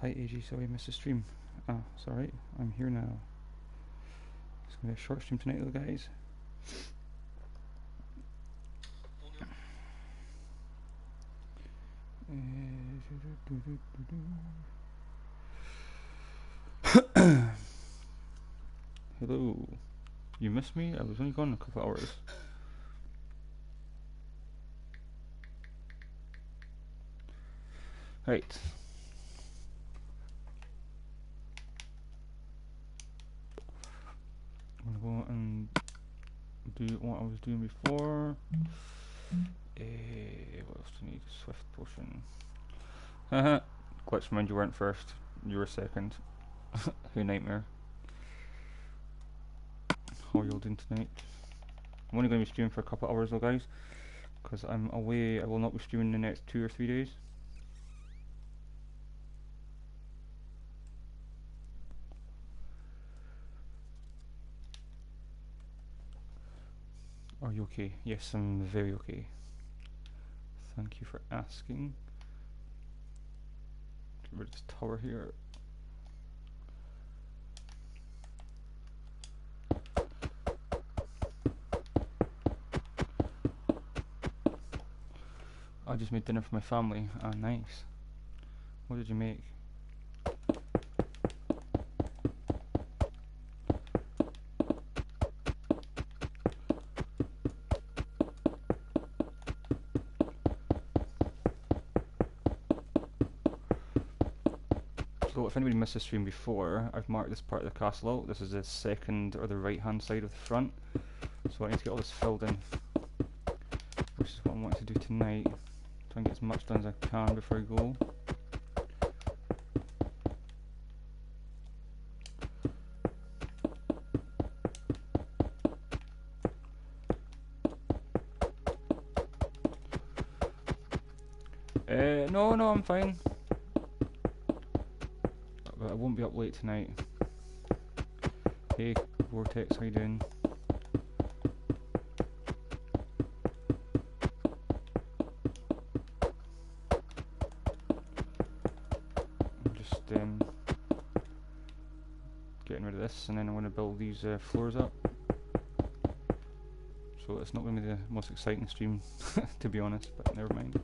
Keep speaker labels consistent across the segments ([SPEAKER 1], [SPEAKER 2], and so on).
[SPEAKER 1] Hi AG, sorry I missed the stream. Ah, it's alright, I'm here now. It's gonna be a short stream tonight though, guys. Hello. You missed me? I was only gone a couple hours. Right. I'm gonna go and do what I was doing before. What else do I need? Swift potion. Haha. Glitch, mind you weren't first. You were second. Who nightmare. How are you all doing tonight? I'm only going to be streaming for a couple of hours though, guys, because I'm away. I will not be streaming the next 2 or 3 days. Are you okay? Yes, I'm very okay. Thank you for asking. Get rid of this tower here. I just made dinner for my family. Ah, nice. What did you make? So if anybody missed the stream before, I've marked this part of the castle out. This is the second or the right hand side of the front. So I need to get all this filled in, which is what I'm wanting to do tonight. Try and get as much done as I can before I go. No, I'm fine. But I won't be up late tonight. Hey, Vortex, how you doing? I'm just getting rid of this, and then I'm going to build these floors up. So it's not going to be the most exciting stream, to be honest, but never mind.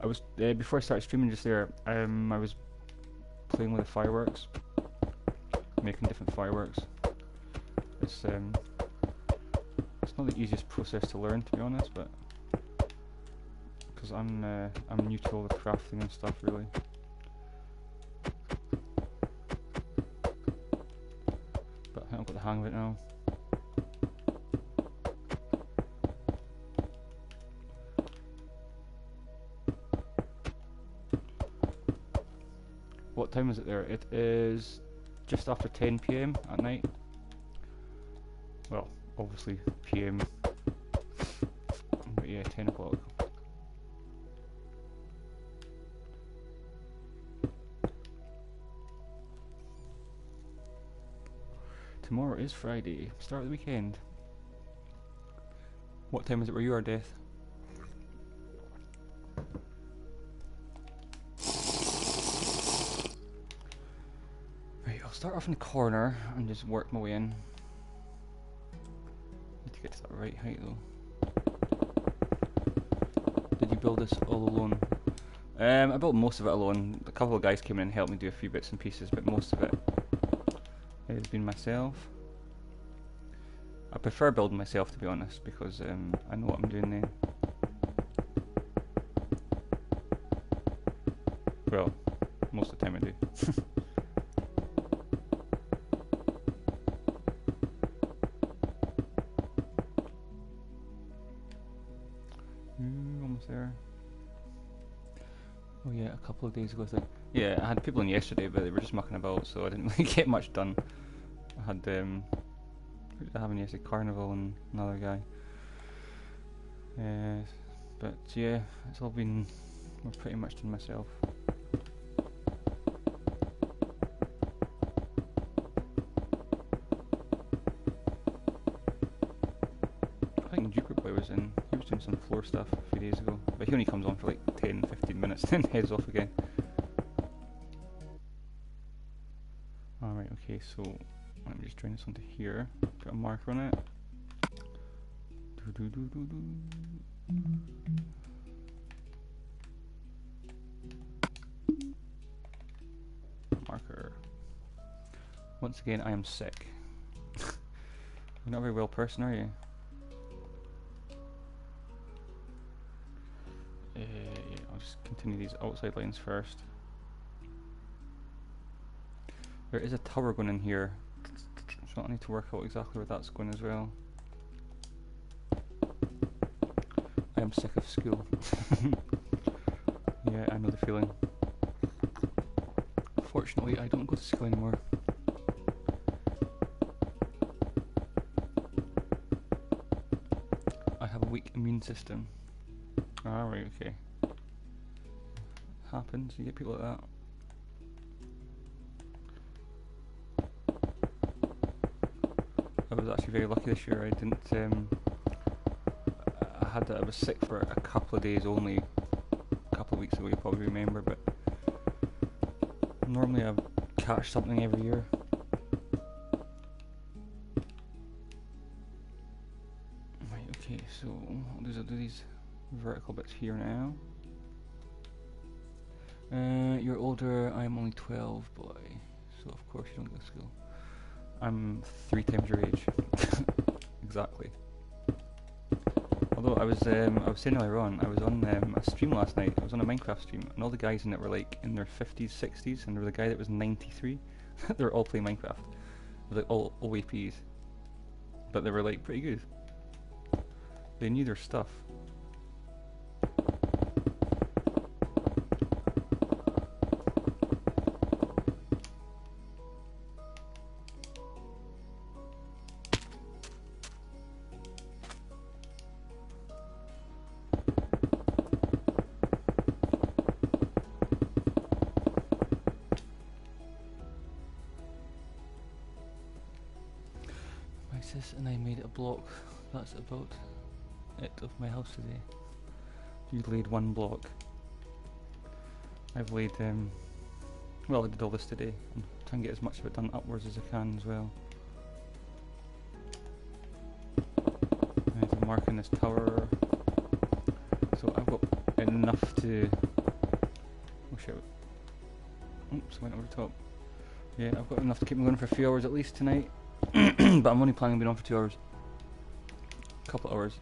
[SPEAKER 1] I was before I started streaming just there. I was playing with the fireworks, making different fireworks. It's not the easiest process to learn, to be honest, but because I'm new to all the crafting and stuff, really. But I think I've got the hang of it now. What time is it there? It is just after 10 PM at night. Well, obviously PM, but yeah, 10 o'clock. Tomorrow is Friday, start of the weekend. What time is it where you are, Death? Start off in the corner and just work my way in. Need to get to that right height though. Did you build this all alone? I built most of it alone. A couple of guys came in and helped me do a few bits and pieces, but most of it has been myself. I prefer building myself, to be honest, because I know what I'm doing then. Well, most of the time I do. There. Oh yeah, a couple of days ago I think. Yeah, I had people in yesterday, but they were just mucking about, so I didn't really get much done. I had who did I have in yesterday? Carnival and another guy. But yeah, it's all been pretty much done myself. I think Duper Boy was in. He was doing some floor stuff a few days ago, but he only comes on for like 10-15 minutes then heads off again. Alright, okay, so let me just drain this onto here, put a marker on it. Marker. Once again, I am sick. You're not a very well person, are you? Yeah, I'll just continue these outside lines first. There is a tower going in here, so I need to work out exactly where that's going as well. I am sick of school. Yeah, I know the feeling. Fortunately, I don't go to school anymore. I have a weak immune system. Alright, okay. Happens, you get people like that. I was actually very lucky this year. I didn't. I was sick for a couple of days only. A couple of weeks ago, you probably remember, but normally I catch something every year. Right, okay, so I'll do these vertical bits here now. You're older, I'm only 12, boy. So of course you don't go to school. I'm 3 times your age. Exactly. Although I was saying earlier on, I was on a stream last night. I was on a Minecraft stream, and all the guys in it were like in their 50s, 60s, and there was a guy that was 93. They were all playing Minecraft. It was like all OAPs, but they were like pretty good. They knew their stuff. And I made a block. That's about it of my house today. You laid 1 block. I've laid well, I did all this today. I'm trying to get as much of it done upwards as I can as well. I need to mark in this tower. So I've got enough to... Oh shit. Oops, I went over the top. Yeah, I've got enough to keep me going for a few hours at least tonight. But I'm only planning on being on for 2 hours. A couple of hours.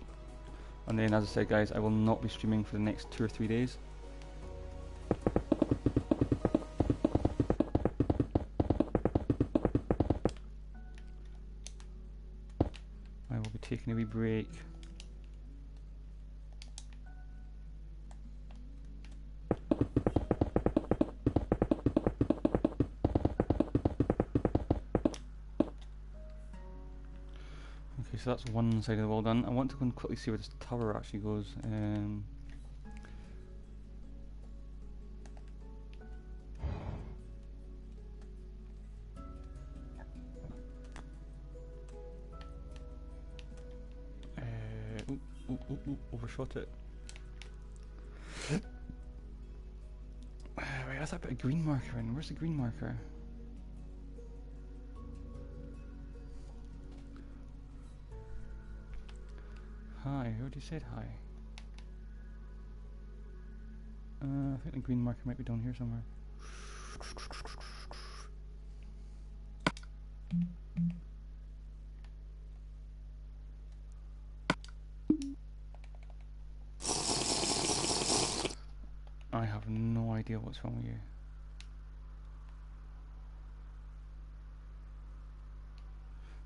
[SPEAKER 1] And then, as I said, guys, I will not be streaming for the next 2 or 3 days. I will be taking a wee break. So that's one side of the wall done. I want to go and quickly see where this tower actually goes. Overshot it. Wait, that's that bit of green marker in. Where's the green marker? Hi, who already said hi? I think the green marker might be down here somewhere. I have no idea what's wrong with you.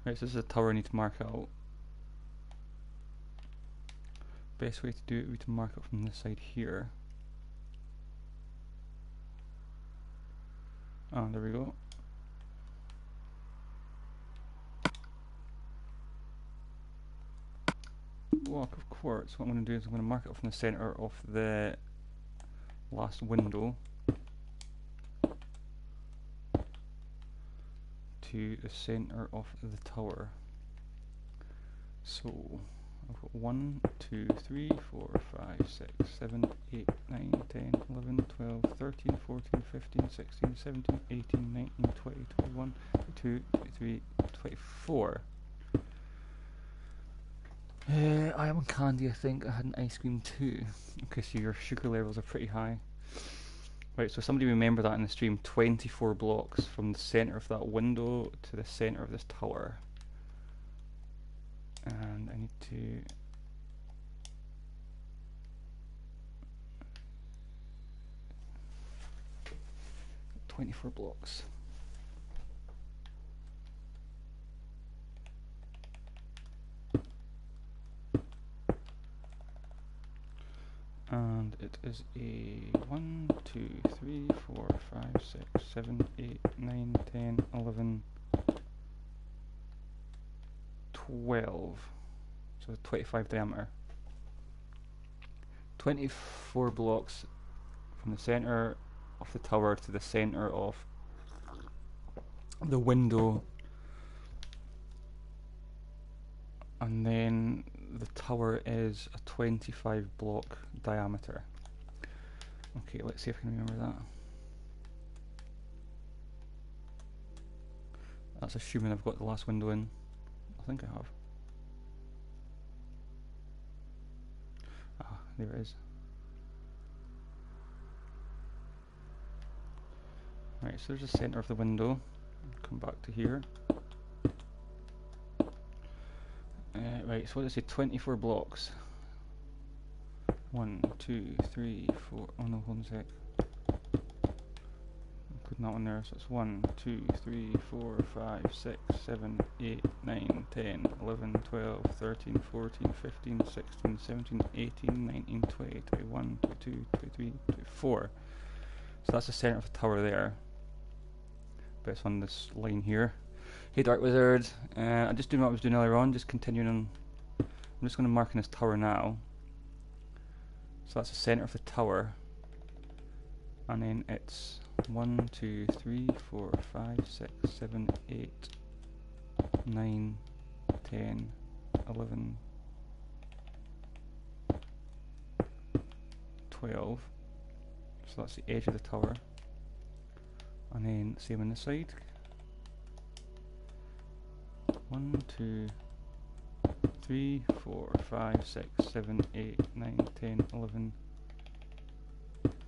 [SPEAKER 1] Right, so this is a tower I need to mark out. Best way to do it would be to mark it from this side here. Ah, there we go. Block of quartz. What I'm going to do is I'm going to mark it from the center of the last window to the center of the tower. So I've got 1, 2, 3, 4, 5, 6, 7, 8, 9, 10, 11, 12, 13, 14, 15, 16, 17, 18, 19, 20, 21, 22, 23, 24. I am on candy, I think. I had an ice cream too. Okay, so your sugar levels are pretty high. Right, so somebody remember that in the stream. 24 blocks from the centre of that window to the centre of this tower. And I need to... 24 blocks. And it is a 1, 2, 3, 4, 5, 6, 7, 8, 9, 10, 11, 12. So 25 diameter. 24 blocks from the centre of the tower to the centre of the window. And then the tower is a 25 block diameter. Okay, let's see if I can remember that. That's assuming I've got the last window in. I think I have. Ah, there it is. Right, so there's the centre of the window. Come back to here. Right, so what did I say? 24 blocks. 1, 2, 3, 4. Oh no, hold on a sec. I'm putting that one there. So it's 1, 2, 3, 4, 5, 6, 7, 8, 9, 10, 11, 12, 13, 14, 15, 16, 17, 18, 19, 20, 21, 22, 23, 24. So that's the centre of the tower there. But it's on this line here. Hey Dark Wizard, I'm just doing what I was doing earlier on, just continuing on. I'm just going to mark in this tower now. So that's the centre of the tower. And then it's 1, 2, 3, 4, 5, 6, 7, 8, 9, 10, 11, 12. So that's the edge of the tower. And then same on this side. 1, 2, 3, 4, 5, 6, 7, 8, 9, 10, 11,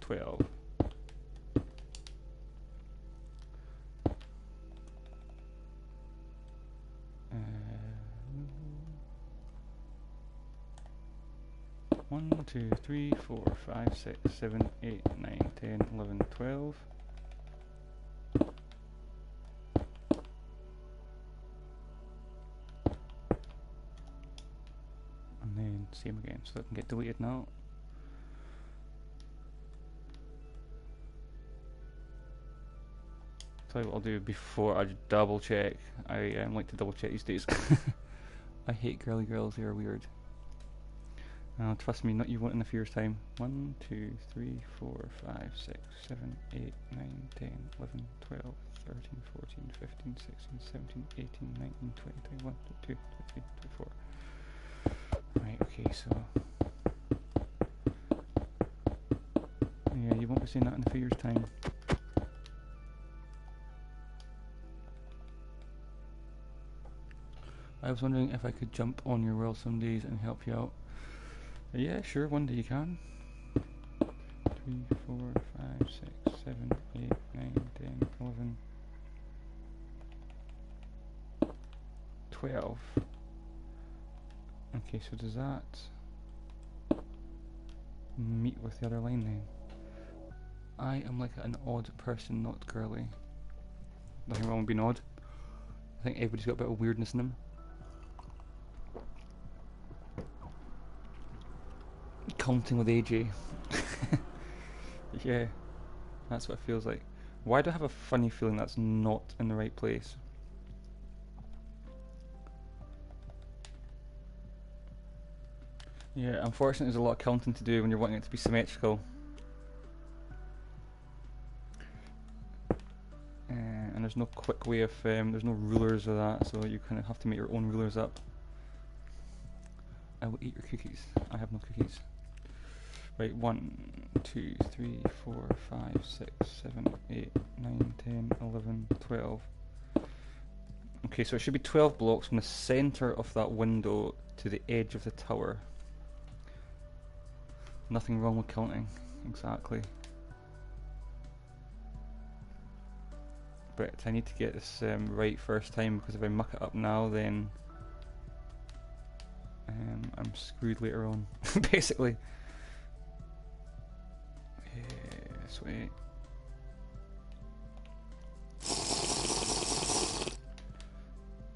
[SPEAKER 1] 12. One, 2, 3, 4, 5, 6, 7, 8, 9, 10, 11, 12. And then same again, so that can get deleted now. Tell you what I'll do before I double check. I like to double check these days. I hate girly girls, they are weird. Trust me, not you want in a few years' time. 1, 2, 3, 4, 5, 6, 7, 8, 9, 10, 11, 12, 13, 14, 15, 16, 17, 18, 19, 20, 21, 22, 23, 24. Right, okay, so... yeah, you won't be seeing that in a few years' time. I was wondering if I could jump on your world some days and help you out. Yeah, sure, one day you can. 3, 4, 5, 6, 7, 8, 9, 10, 11, 12. Okay, so does that meet with the other line then? I am like an odd person, not girly. Nothing wrong with being odd. I think everybody's got a bit of weirdness in them. Counting with AJ. Yeah, that's what it feels like. Why do I have a funny feeling that's not in the right place? Yeah, unfortunately there's a lot of counting to do when you're wanting it to be symmetrical. And there's no quick way of, there's no rulers or that, so you kind of have to make your own rulers up. I will eat your cookies. I have no cookies. Right, 1, 2, 3, 4, 5, 6, 7, 8, 9, 10, 11, 12. Okay, so it should be 12 blocks from the centre of that window to the edge of the tower. Nothing wrong with counting, exactly. But I need to get this right first time, because if I muck it up now, then I'm screwed later on, basically. This way.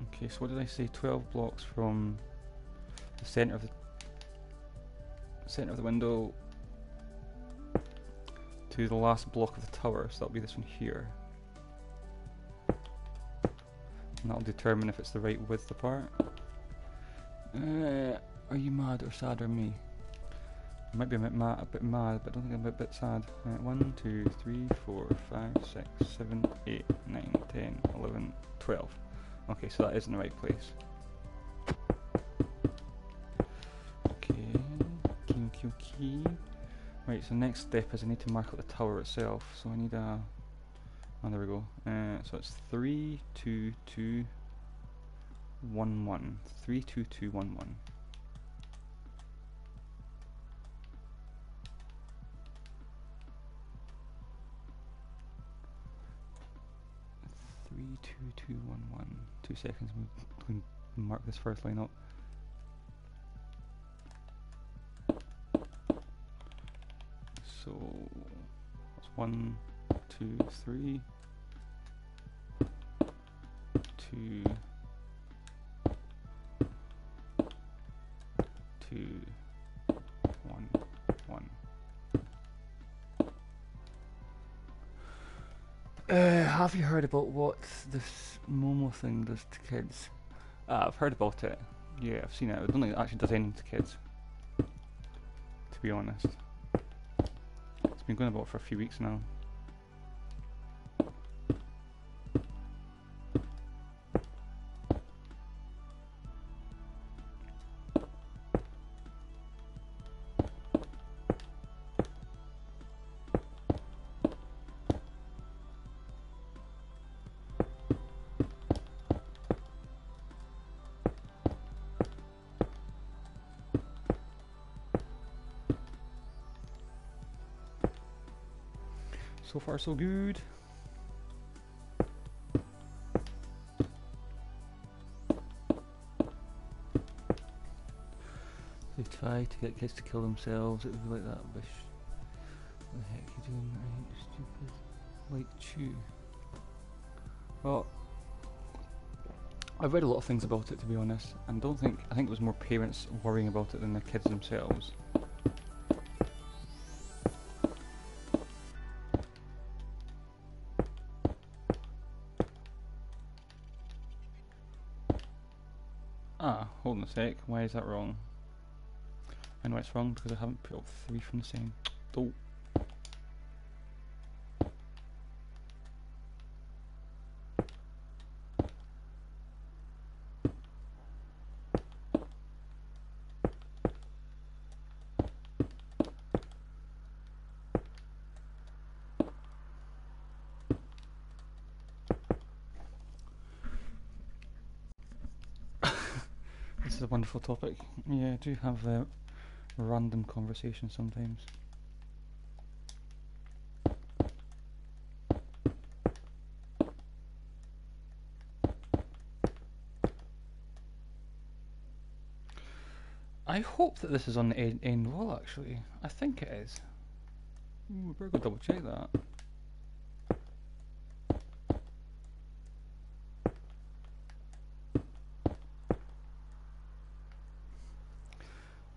[SPEAKER 1] Okay, so what did I say? 12 blocks from the centre of the window to the last block of the tower, so that'll be this one here. And that'll determine if it's the right width apart. Are you mad or sad or me? I might be a bit mad, but I don't think I'm a bit sad. 1, 2, 3, 4, 5, 6, 7, 8, 9, 10, 11, 12. Okay, so that is in the right place. Okay. Right, so next step is I need to mark out the tower itself. So I need a... Oh, there we go. So it's 3, 2, 2, 1, 1. 3, 2, 2, 1, 1. 3, 2, 2, 1, 1. 2 seconds. We can mark this first line up. So that's 1, 2, 3, 2, 2, 1, 1. Have you heard about what this Momo thing does to kids? I've heard about it. Yeah, I've seen it. I don't think it actually does anything to kids, to be honest. It's been going about for a few weeks now. So far so good. They try to get kids to kill themselves, it would be like that wish. What the heck are you doing? I hate you stupid. Like chew. Well, I've read a lot of things about it, to be honest, and I think it was more parents worrying about it than the kids themselves. Ah, hold on a sec, why is that wrong? I know it's wrong because I haven't put up 3 from the same. Oh. This is a wonderful topic. Yeah, I do have random conversations sometimes. I hope that this is on the end wall, actually. I think it is. Ooh, better go double check that.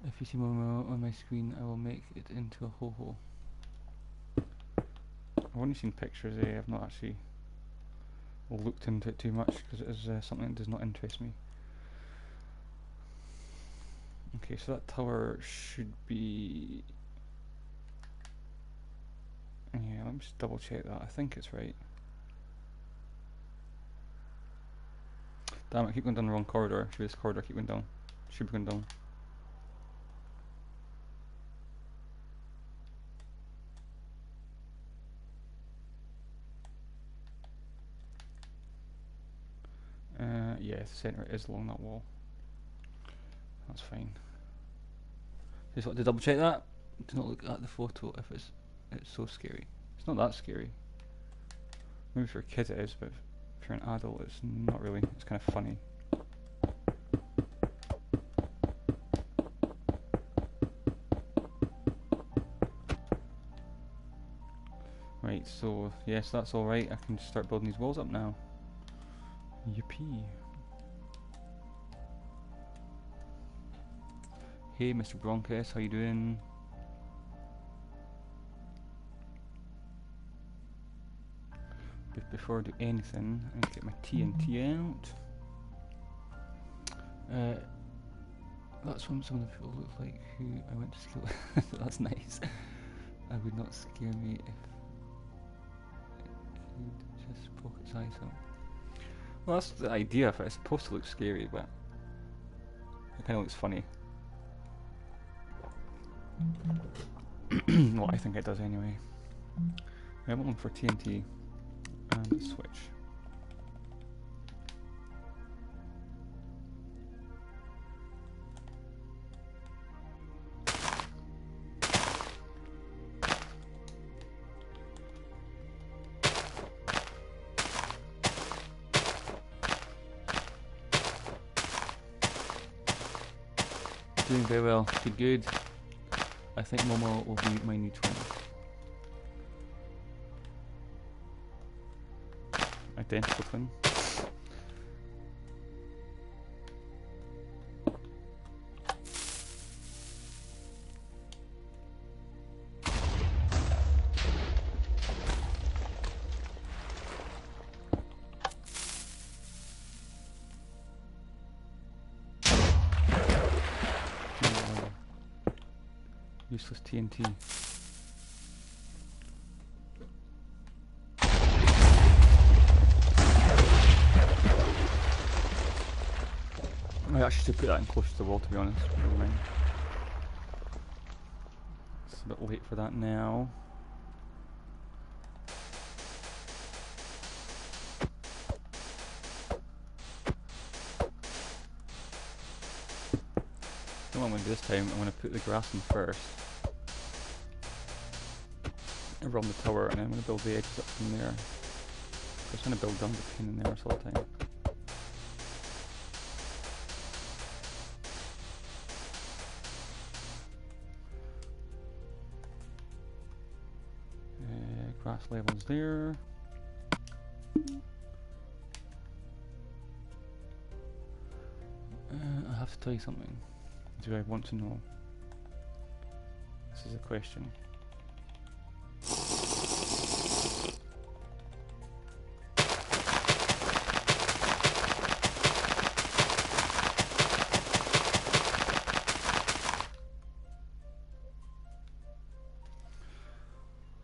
[SPEAKER 1] If you see Momo on my screen, I will make it into a ho-ho. I've only seen pictures, I've not actually looked into it too much, because it is something that does not interest me. Okay, so that tower should be... Yeah, let me just double check that, I think it's right. Damn it, I keep going down the wrong corridor. Should be this corridor keep going down? Should be going down. Yeah, the centre is along that wall. That's fine. Just want to double check that. Do not look at the photo if it's so scary. It's not that scary. Maybe for a kid it is, but if you're an adult it's not really. It's kind of funny. Right, so yes, that's alright. I can just start building these walls up now. Yippee. Hey Mr. Broncus, how you doing? Before I do anything, I need to get my TNT out. That's what some of the people look like who I went to school with. That's nice. I would not scare me if it could just poke its eyes out. Well, that's the idea of it. It's supposed to look scary, but it kind of looks funny. Well, I think it does anyway. I have one for TNT and a switch. Doing very well. Good, good. I think Momo will be my new twin. Identical twin. Useless TNT. I actually should put that in close to the wall, to be honest. Never mind. It's a bit late for that now. You know what I'm going to do this time? I'm going to put the grass in first. Around the tower, and then I'm going to build the edges up from there. I was trying to build down the pin in there all the time. Grass levels there. I have to tell you something. Do I want to know? This is a question.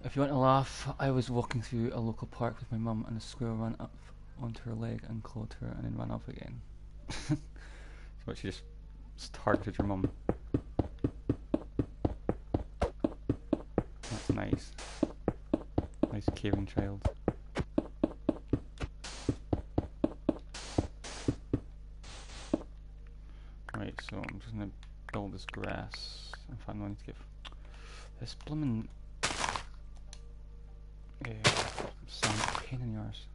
[SPEAKER 1] If you want to laugh, I was walking through a local park with my mum and a squirrel ran up onto her leg and clawed her and then ran off again. So she just targeted your mum. That's nice. Nice caring child. Right, so I'm just gonna build this grass. In fact, I need to get this bloomin' sound pain in the arse.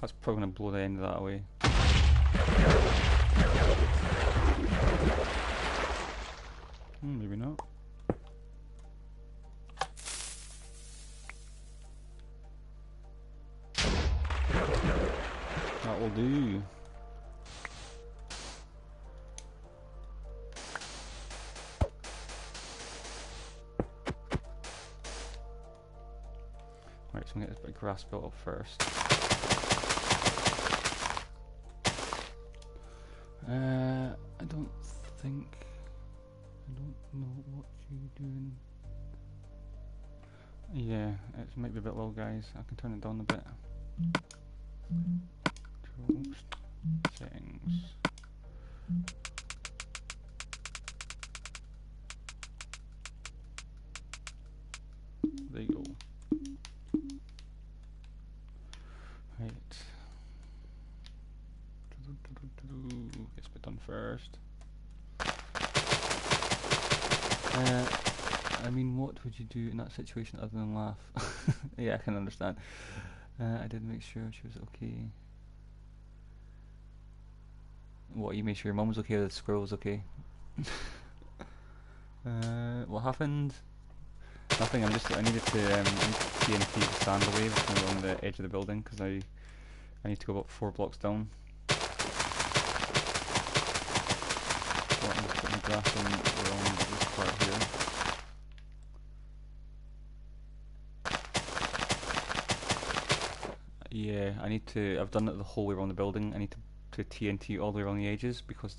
[SPEAKER 1] That's probably going to blow the end of that away. Maybe not. That will do. Right, so I'm going to get this bit of grass built up first. I don't think... I don't know what you're doing. Yeah, it might be a bit low, guys. I can turn it down a bit. Controls, settings. Right. Gets bit done first. I mean, what would you do in that situation other than laugh? Yeah, I can understand. I did make sure she was okay. What, you made sure your mum was okay or the squirrel was okay? What happened? Nothing, I needed to TNT the sand away along the edge of the building because I need to go about 4 blocks down. So I'm just putting the grass in around this part here. Yeah, I've done it the whole way around the building. I need to TNT all the way around the edges because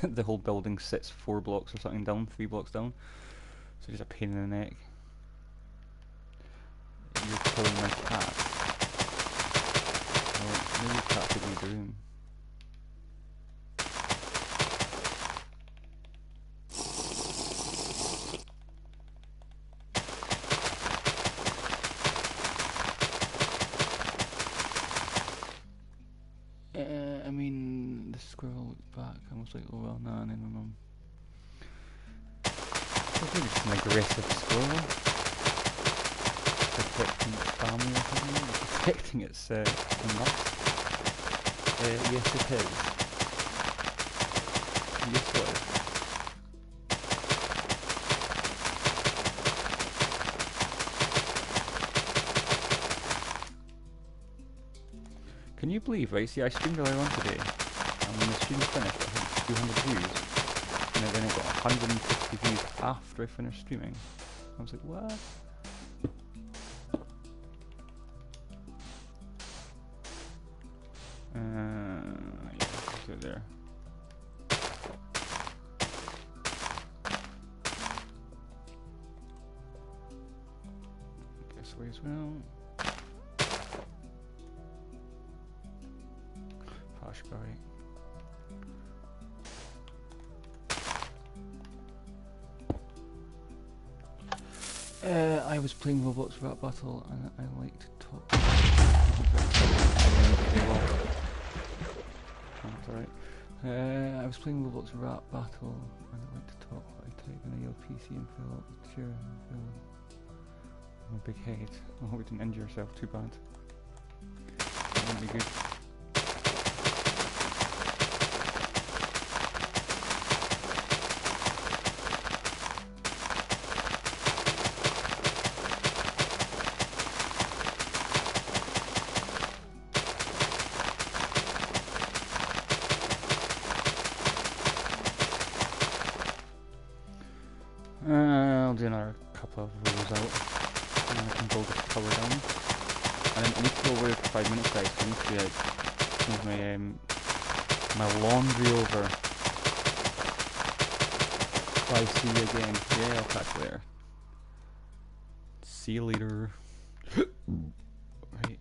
[SPEAKER 1] the whole building sits 4 blocks or something down, 3 blocks down. So just a pain in the neck. You're killing my cat. Well, maybe the cat could leave the room. I mean, the squirrel looked back. I was like, oh well, nah, and then my mum. Maybe just an aggressive squirrel. Protecting its family or something. Protecting its nuts. Yes, it is. Yes, what is? Can you believe, right? See, I streamed earlier on today, and when the stream finished, I had 200 views, and then it got 150 views after I finished streaming. I was like, what? Yeah, let's do it there. This way as well. Flashback. I was playing Roblox Rap Battle and I like to talk. That's alright. I was playing Roblox Rap Battle and I like to talk. I type in a yellow PC and fill up the chair and fill my big head. I hope you didn't injure yourself too bad. That wouldn't be good. I'll do another couple of rows out and I can build this tower down. And then I need to go away for 5 minutes guys, so I need to move my laundry over. Bye, see you again. Yeah, I'll catch you later. See you later. Right.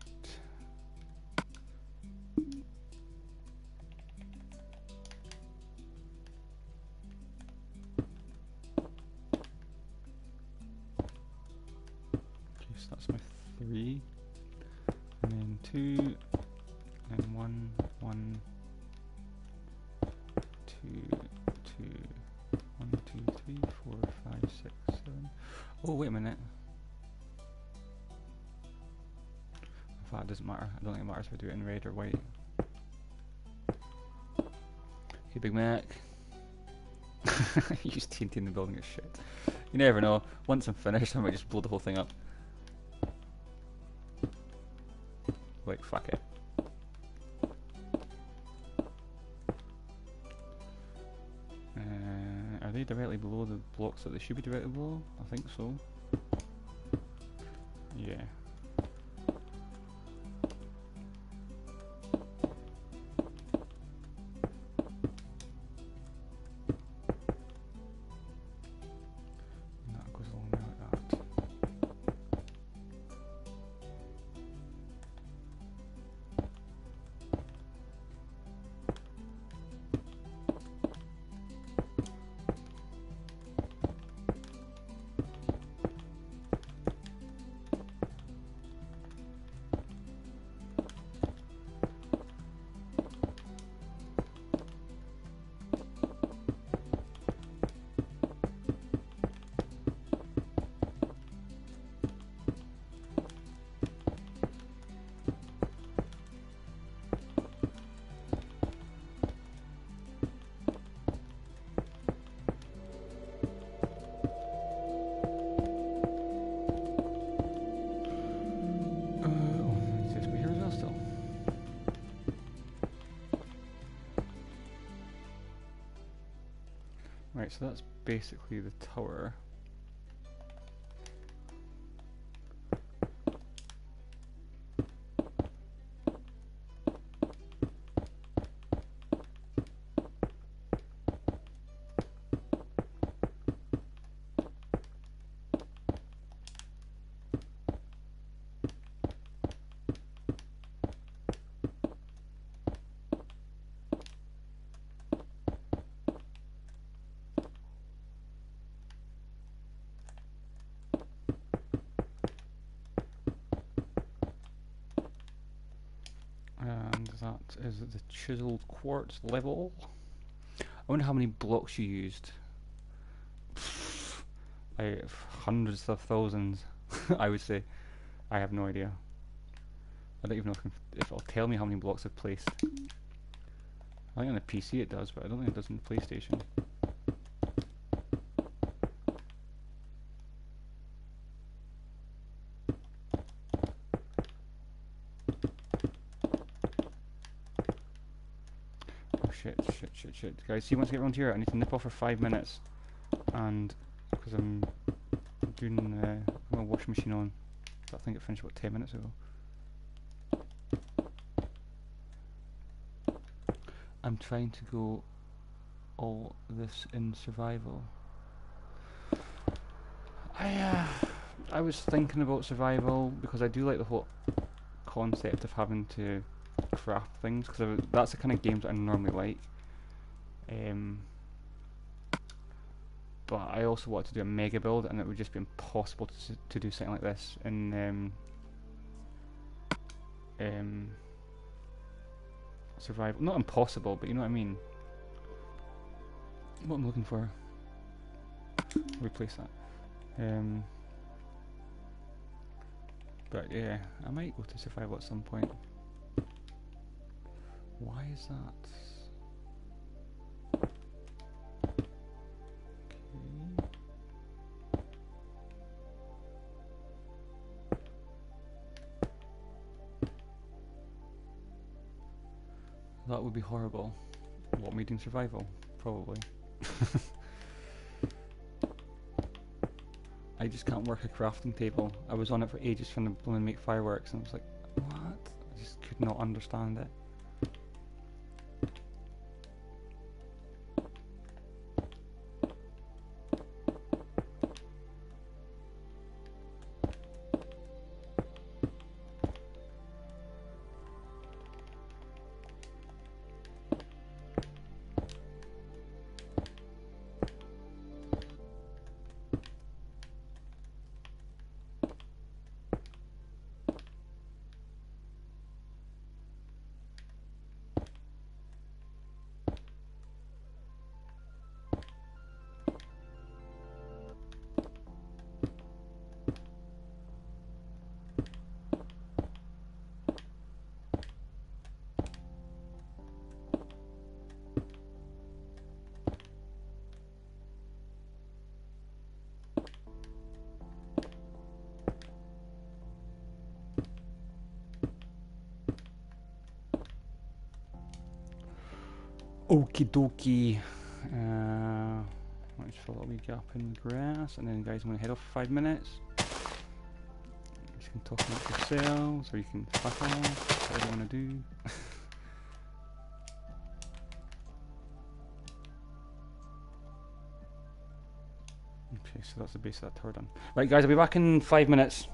[SPEAKER 1] So that's my 3, and then 2, and 1, 1, 2, 2, 1, 2, 3, 4, 5, 6, 7. Oh, wait a minute. In fact, it doesn't matter. I don't think it matters if I do it in red or white. Hey, Big Mac. Use TNT in the building as shit. You never know. Once I'm finished, I might just blow the whole thing up. Like, fuck it. Are they directly below the blocks that they should be directly below? I think so. Yeah. And that goes along there like that. Right, so that's basically the tower. And that is the chiseled quartz level. I wonder how many blocks you used. Like hundreds of thousands, I would say. I have no idea. I don't even know if it'll tell me how many blocks I've placed. I think on the PC it does, but I don't think it does on the PlayStation. Oh shit. Guys, see, once I get around here, I need to nip off for 5 minutes. And, because I'm doing my washing machine on. I think it finished about 10 minutes ago. I'm trying to go all this in survival. I was thinking about survival because I do like the whole concept of having to craft things, because that's the kind of games that I normally like. But I also wanted to do a mega build, and it would just be impossible to do something like this in survival. Not impossible, but you know what I mean. What I'm looking for. Replace that. But yeah, I might go to survival at some point. Why is that? That would be horrible. What, me doing survival? Probably. I just can't work a crafting table. I was on it for ages trying to blooming make fireworks, and I was like, what? I just could not understand it. Okie dokie. Let's fill a wee gap in the grass, and then guys, I'm going to head off for 5 minutes. You can talk about yourselves, or you can fuck off, whatever you want to do. Okay, so that's the base of that tower done. Right guys, I'll be back in 5 minutes.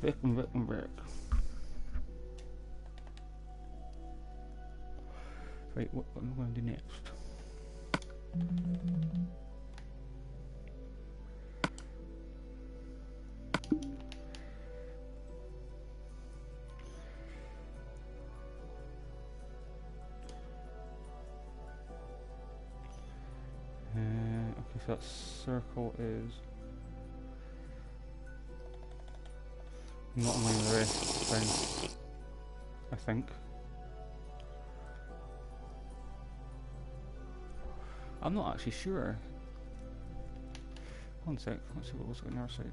[SPEAKER 1] Back and back and back. Right, what am I going to do next? Okay, so that circle is not in line with the rest, it's fine, I think. I'm not actually sure. One sec, let's see what was on our side.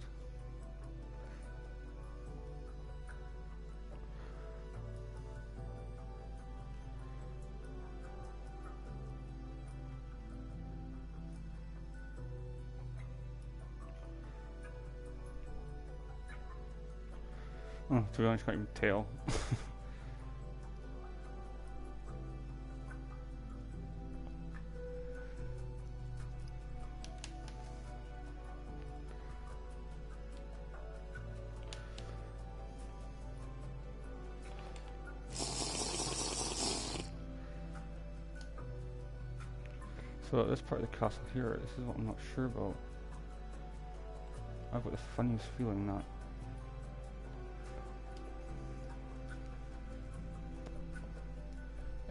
[SPEAKER 1] Oh, to be honest, I can't even tell. So this part of the castle here, this is what I'm not sure about. I've got the funniest feeling that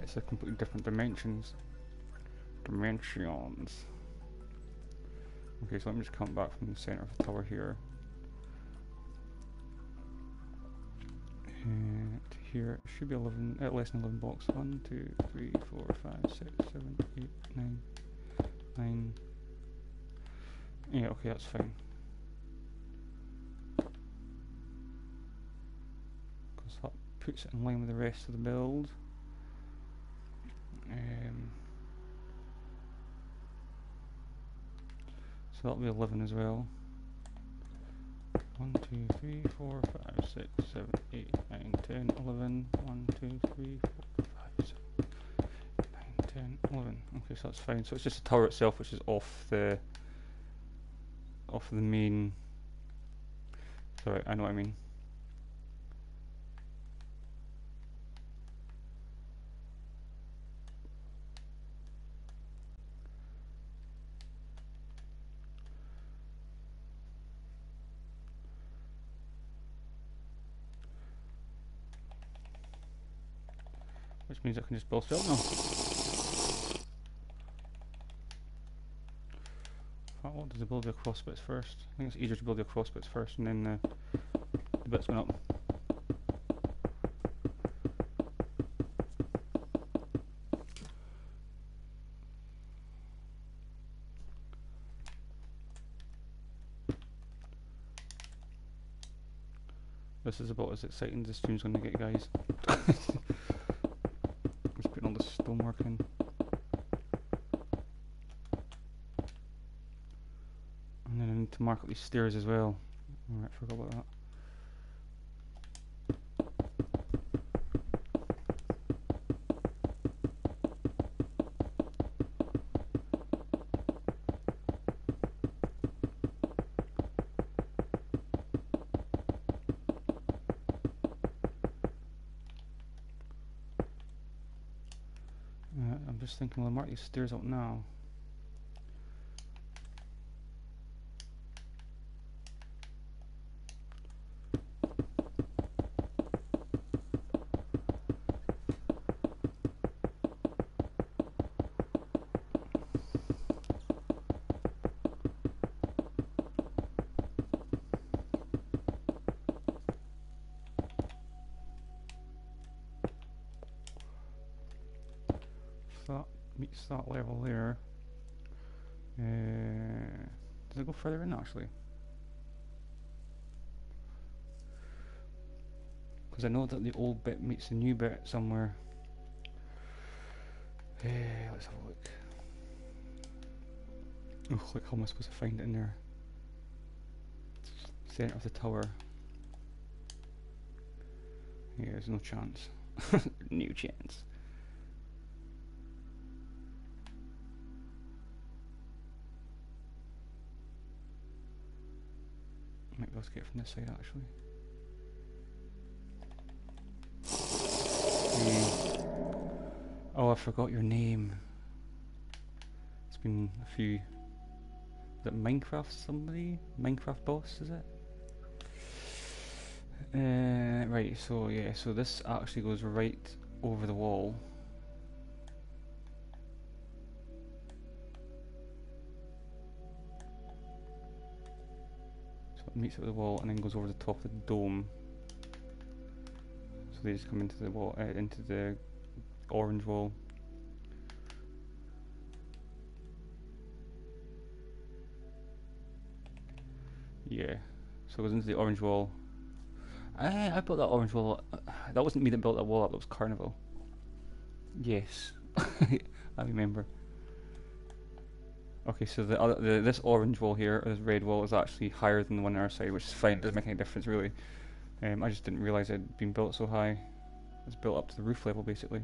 [SPEAKER 1] it's a completely different dimensions. Okay, so let me just come back from the center of the tower here. To here, it should be 11, less than 11 blocks. 1, 2, 3, 4, 5, 6, 7, 8, 9, 9. Yeah, okay, that's fine. Because that puts it in line with the rest of the build. So that'll be 11 as well. 1, 2, 3, 4, 5, 6, 7, 8, 9, 10, 11. 1, 2, 3, 4, 5, 6, 9, 10, 11. Okay, so that's fine. So it's just the tower itself which is off the main. Sorry, I know what I mean. Which means I can just build it up now. What does the build your cross bits first? I think it's easier to build your cross bits first and then the bits going up. This is about as exciting as the stream's going to get, guys. Just putting all the stonework in. And then I need to mark up these stairs as well. Alright, forgot about that. I'm just thinking we'll mark these stairs up now. That meets that level there. Does it go further in actually? Because I know that the old bit meets the new bit somewhere. Let's have a look. Oh, look, how am I supposed to find it in there? Centre of the tower. Yeah, there's no chance. No chance. Might be able to get it from this side actually. Oh, I forgot your name. It's been a few. Is it Minecraft somebody? Minecraft boss, is it? Right, so yeah, so this actually goes right over the wall. So it meets up with the wall and then goes over the top of the dome. So they just come into the wall, into the orange wall. Yeah, so it goes into the orange wall. I built that orange wall. That wasn't me that built that wall up. That was Carnival. Yes, I remember. Okay, so this orange wall here, or this red wall, is actually higher than the one on our side, which is fine. It doesn't make any difference really. I just didn't realise it had been built so high. It's built up to the roof level basically.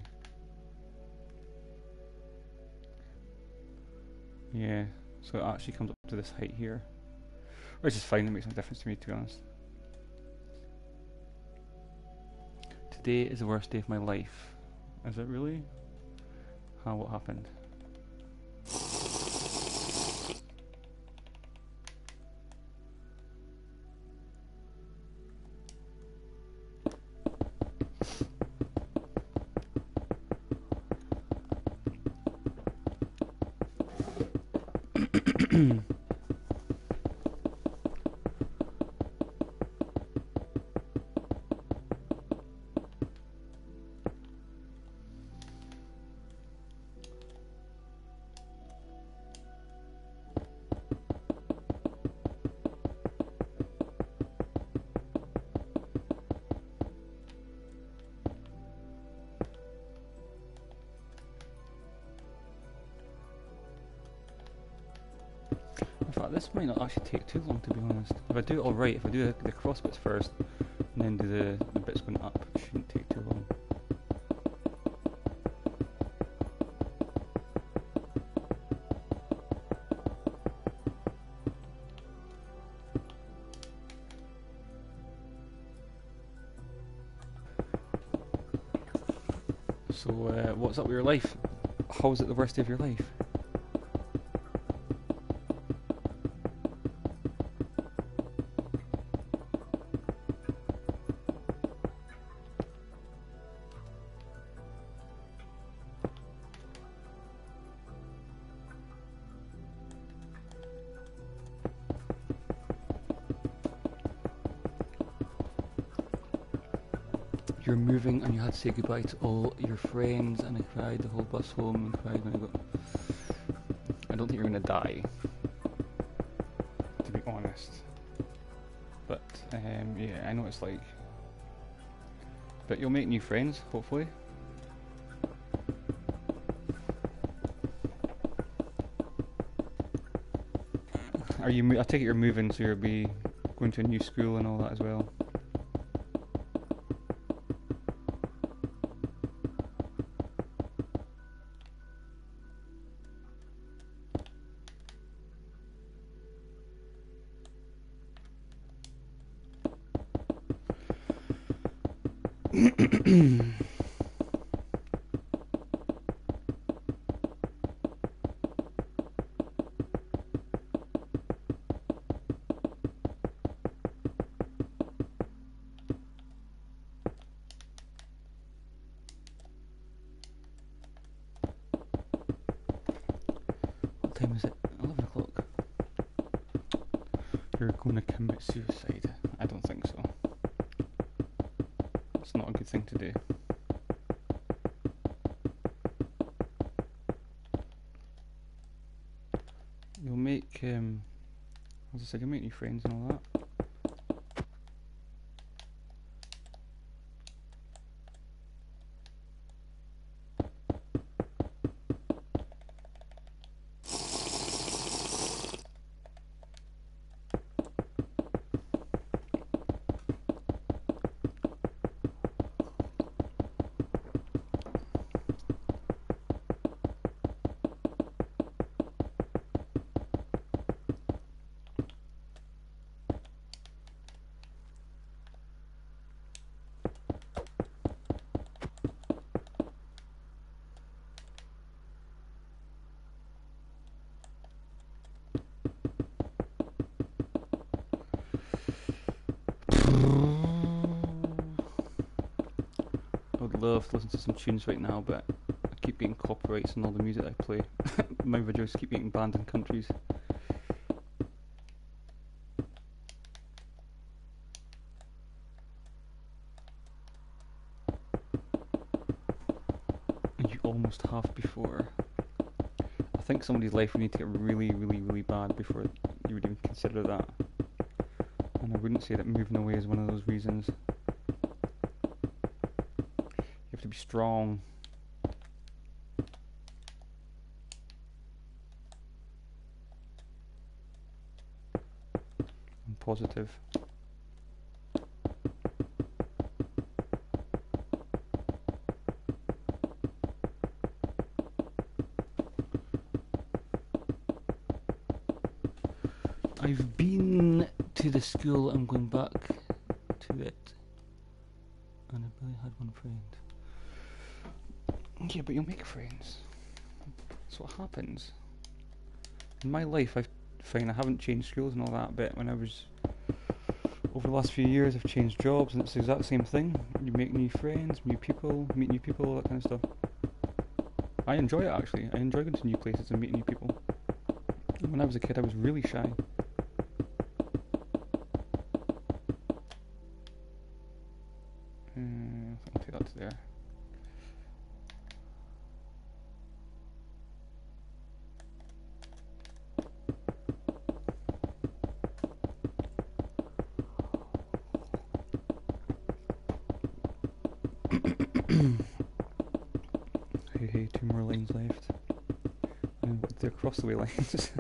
[SPEAKER 1] Yeah, so it actually comes up to this height here, which is fine. It makes no difference to me, to be honest. Today is the worst day of my life. Is it really? How? What happened? In fact, this might not actually take too long, to be honest. If I do it all right, if I do the cross bits first, and then do the bits going up, it shouldn't take too long. So, what's up with your life? How was it the worst day of your life? You're moving and you had to say goodbye to all your friends, and I cried the whole bus home and cried when I got... I don't think you're gonna die, to be honest. But, yeah, I know what it's like. But you'll make new friends, hopefully. I take it you're moving, so you'll be going to a new school and all that as well. What time is it? 11 o'clock. You're going to commit suicide. I don't think so. It's not a good thing to do. You'll make, as I said, you'll make new friends and all that. love to listen to some tunes right now, but I keep getting copyrights on all the music I play. My videos keep getting banned in countries. And you almost have before. I think somebody's life would need to get really, really, really bad before you would even consider that. And I wouldn't say that moving away is one of those reasons. You have to be strong. And positive. I've been to the school, I'm going back to it. And I barely had one friend. Yeah, but you'll make friends. That's what happens. In my life, I've found I haven't changed schools and all that, but when I was... Over the last few years, I've changed jobs, and it's the exact same thing. You make new friends, new people, meet new people, all that kind of stuff. I enjoy it, actually. I enjoy going to new places and meeting new people. When I was a kid, I was really shy. I'll take that to there. Hey, 2 more lines left. And they're across the way lines.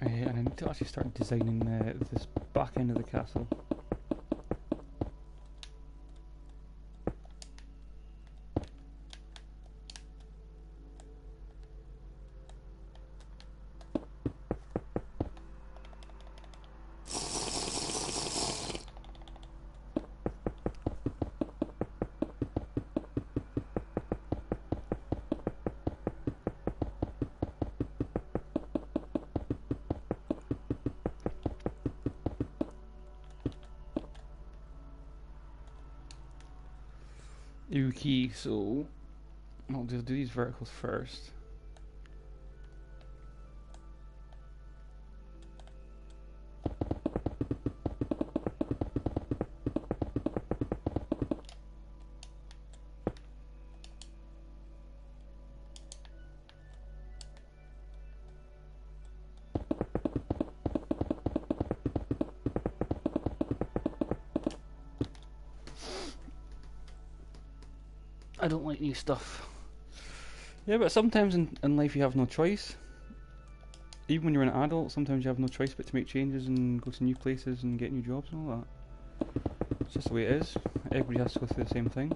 [SPEAKER 1] And I need to actually start designing this back end of the castle. Okay, so I'll just do these verticals first. I don't like new stuff. Yeah, but sometimes in life you have no choice. Even when you're an adult, sometimes you have no choice but to make changes and go to new places and get new jobs and all that. It's just the way it is. Everybody has to go through the same thing.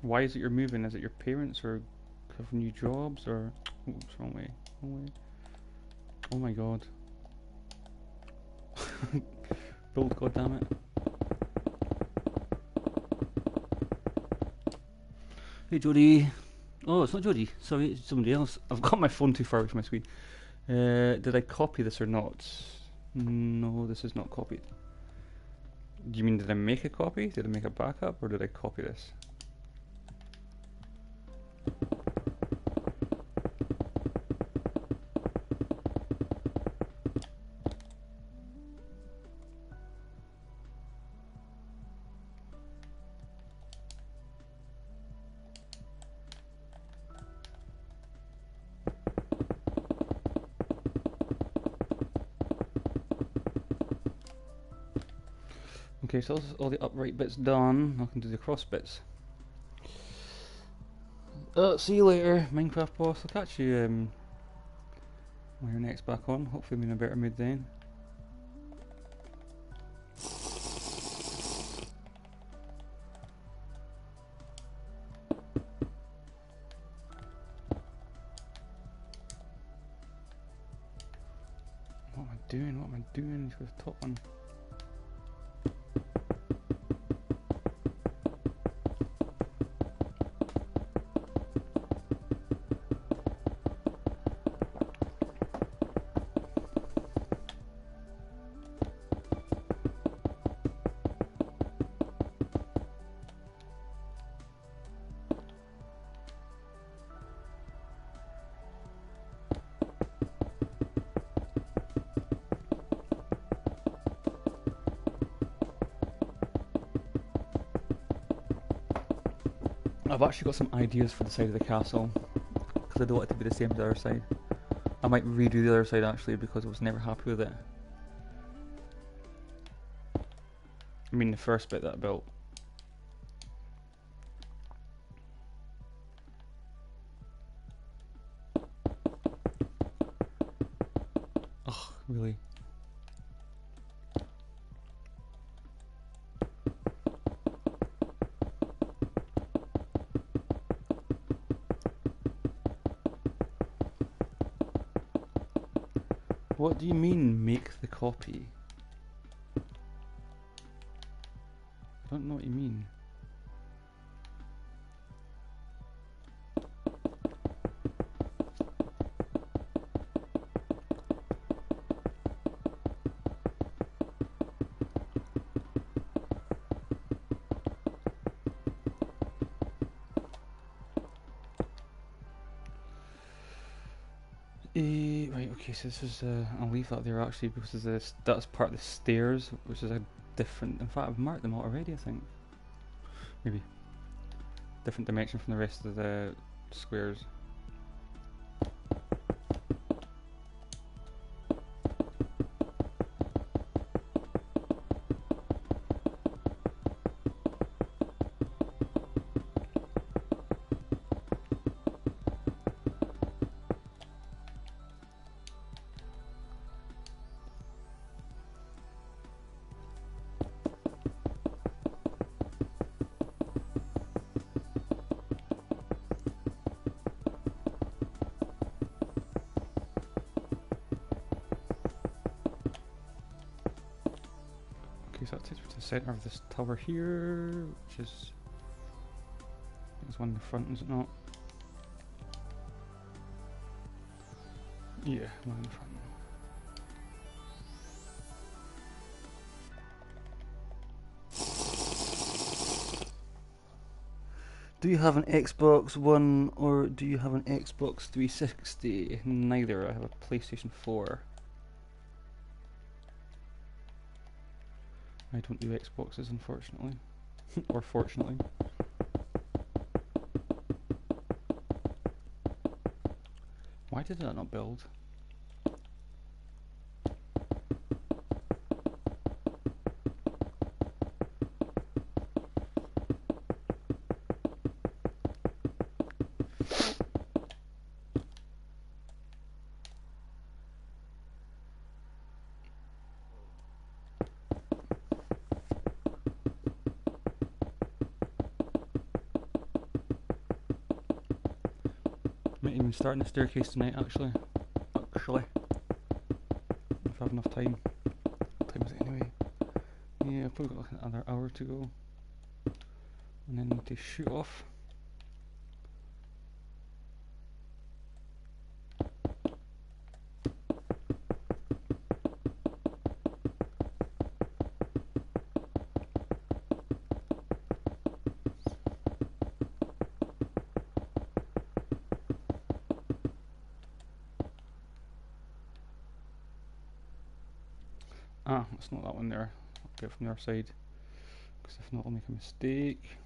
[SPEAKER 1] Why is it you're moving? Is it your parents or have new jobs or... Oops, wrong way. Wrong way. Oh my god. Build, goddammit. Hey Jodie. Oh, it's not Jodie. Sorry, it's somebody else. I've got my phone too far away from my screen. Did I copy this or not? No, this is not copied. Do you mean did I make a copy? Did I make a backup? Or did I copy this? Okay, so all the upright bits done. I can do the cross bits. See you later, Minecraft boss. I'll catch you when your next back on. Hopefully I'm in a better mood then. am I doing? Let's go to the top one. I've actually got some ideas for the side of the castle, because I don't want it to be the same as the other side. I might redo the other side actually, because I was never happy with it. I mean the first bit that I built. Ugh, really? What do you mean, make the copy? I don't know what you mean. Right, okay, so this is, I'll leave that there actually, because that's part of the stairs, which is a different, in fact I've marked them out already I think. Maybe. Different dimension from the rest of the squares. Okay, so that takes me to the centre of this tower here, which is... there's one in the front, is it not? Yeah, one in the front. Do you have an Xbox One or do you have an Xbox 360? Neither, I have a PlayStation 4. I don't do Xboxes, unfortunately. Or fortunately. Why did that not build? Might even start on the staircase tonight, actually. If I have enough time. What time is it anyway? Yeah, I've probably got like another hour to go. And then need to shoot off. Ah, it's not that one there. I'll get it from the other side, because if not I'll make a mistake.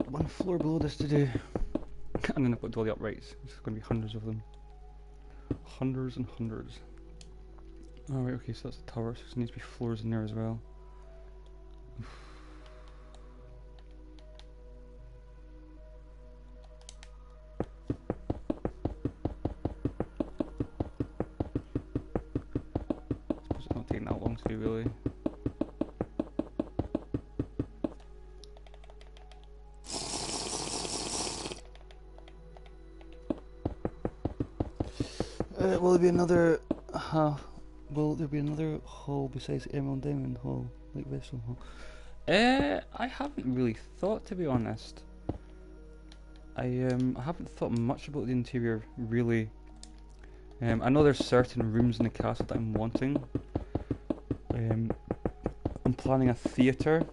[SPEAKER 1] one floor below this to do. And then I've got all the uprights. There's going to be hundreds of them. Hundreds and hundreds. Alright, okay, so that's the tower, so there needs to be floors in there as well. I suppose it's not taking that long to do, really. Will there be another will there be another hall besides the Emerald Diamond Hall, like Redstone Hall? I haven't really thought, to be honest. I haven't thought much about the interior, really. I know there's certain rooms in the castle that I'm wanting. I'm planning a theatre,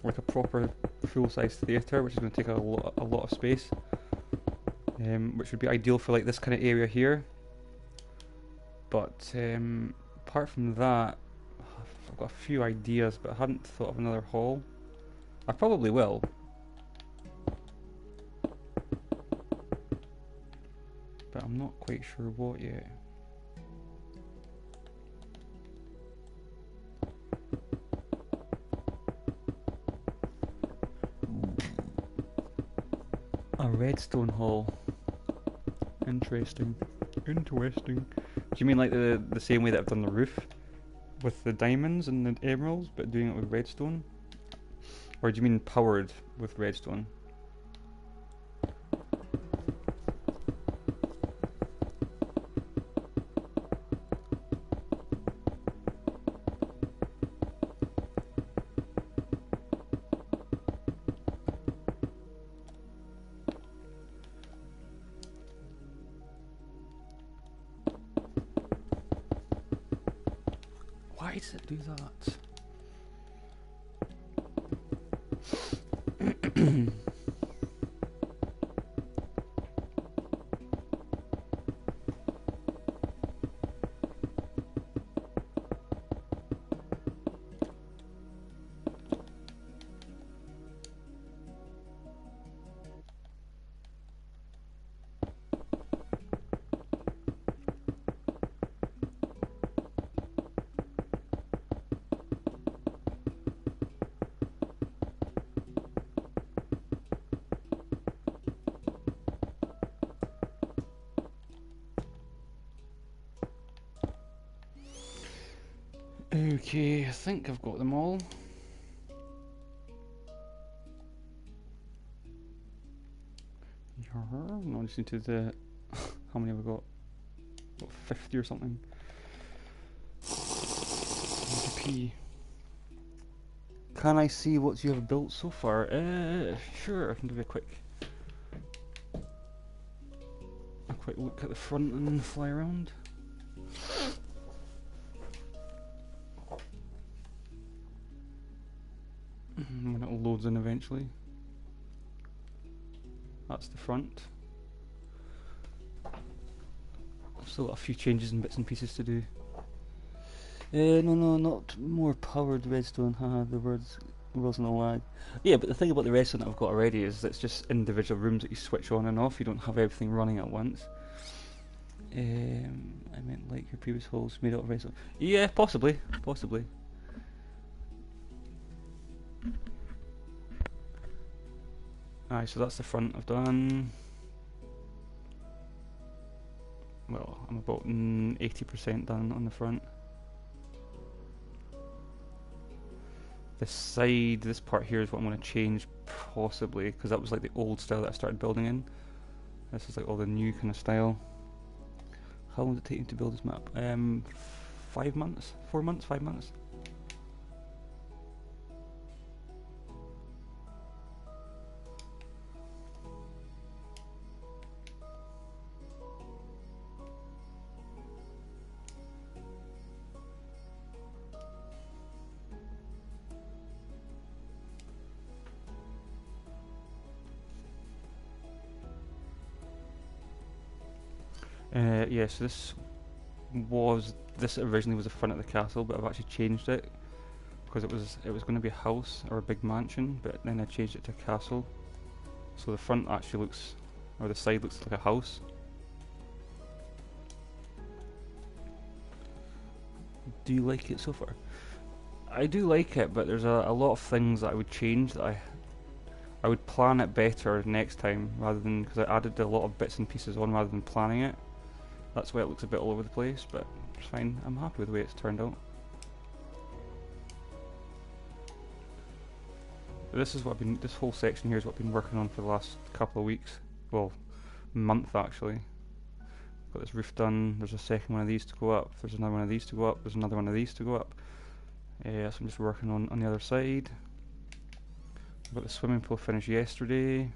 [SPEAKER 1] like a proper full-size theatre, which is going to take a lot of space. Which would be ideal for like this kind of area here. But apart from that, I've got a few ideas, but I hadn't thought of another hall. I probably will. But I'm not quite sure what yet. A redstone hall. Interesting. Interesting. Do you mean like the same way that I've done the roof? With the diamonds and the emeralds, but doing it with redstone? Or do you mean powered with redstone? Why does it do that? Okay, I think I've got them all. No, I just need to do how many have I got? Got 50 or something. GP. Can I see what you have built so far? Sure, I can give you a quick look at the front and then fly around. When it loads in eventually. That's the front. I've still got a few changes and bits and pieces to do. No, not more powered redstone. Haha, the words wasn't a lag. Yeah, but the thing about the redstone that I've got already is that it's just individual rooms that you switch on and off. You don't have everything running at once. I meant like your previous holes made out of redstone. Yeah, possibly. Alright, so that's the front I've done. Well, I'm about 80% done on the front. This side, this part here is what I'm going to change, possibly, because that was like the old style that I started building in. This is like all the new kind of style. How long did it take you to build this map? 5 months? 4 months? 5 months? Yeah, so this originally was the front of the castle, but I've actually changed it because it was going to be a house or a big mansion, but then I changed it to a castle. So the front actually looks, or the side looks like a house. Do you like it so far? I do like it, but there's a lot of things that I would change, that I would plan it better next time, rather than, because I added a lot of bits and pieces on rather than planning it. That's why it looks a bit all over the place, but it's fine. I'm happy with the way it's turned out. This is what I've been, this whole section here is what I've been working on for the last couple of weeks. Well, month actually. Got this roof done, there's a second one of these to go up, there's another one of these to go up, there's another one of these to go up. So I'm just working on the other side. I've got the swimming pool finished yesterday.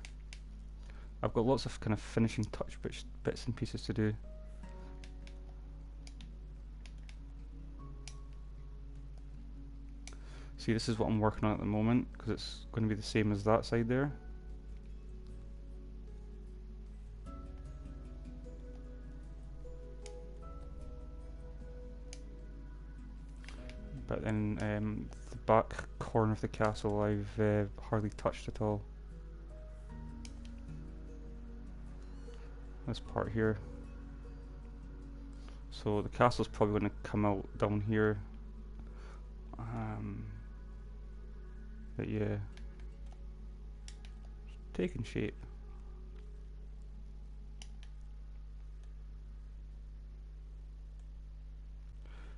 [SPEAKER 1] I've got lots of kind of finishing touch bits and pieces to do. See, this is what I'm working on at the moment, because it's going to be the same as that side there. But then the back corner of the castle I've hardly touched at all. This part here. So the castle's probably going to come out down here. But yeah, it's taking shape.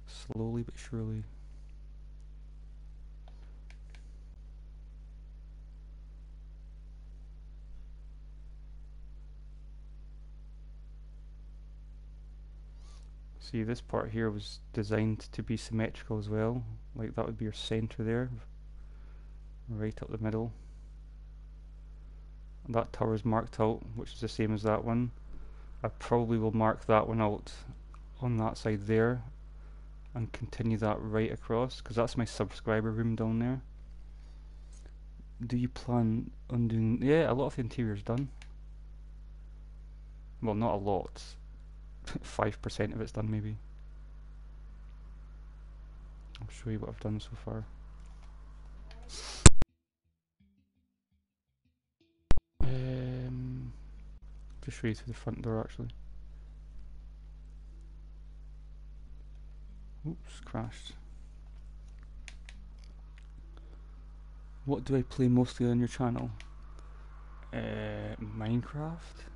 [SPEAKER 1] Slowly but surely. See, this part here was designed to be symmetrical as well. Like that would be your center there, right up the middle. And that tower is marked out, which is the same as that one. I probably will mark that one out on that side there and continue that right across, because that's my subscriber room down there. Do you plan on doing... Yeah, a lot of the interior's done. Well, not a lot. 5% of it's done maybe. I'll show you what I've done so far. Just show you through the front door actually. Oops, crashed. What do I play mostly on your channel? Minecraft?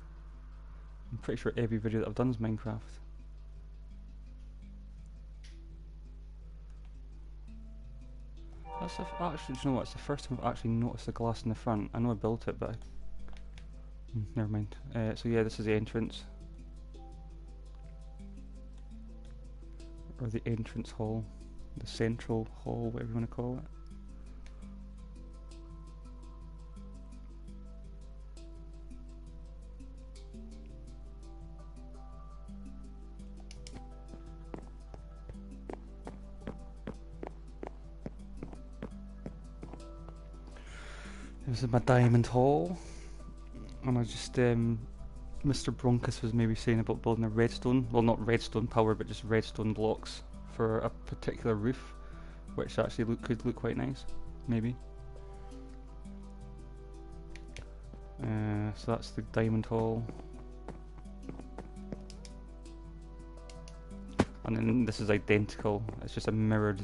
[SPEAKER 1] I'm pretty sure every video that I've done is Minecraft. That's actually, do you know what? It's the first time I've actually noticed the glass in the front. I know I built it, but never mind. So yeah, this is the entrance. Or the entrance hall. The central hall, whatever you want to call it. This is my diamond hall, and I just, Mr. Bronkus was maybe saying about building a redstone, well not redstone power, but just redstone blocks for a particular roof, which actually could look quite nice, maybe. So that's the diamond hall. And then this is identical, it's just a mirrored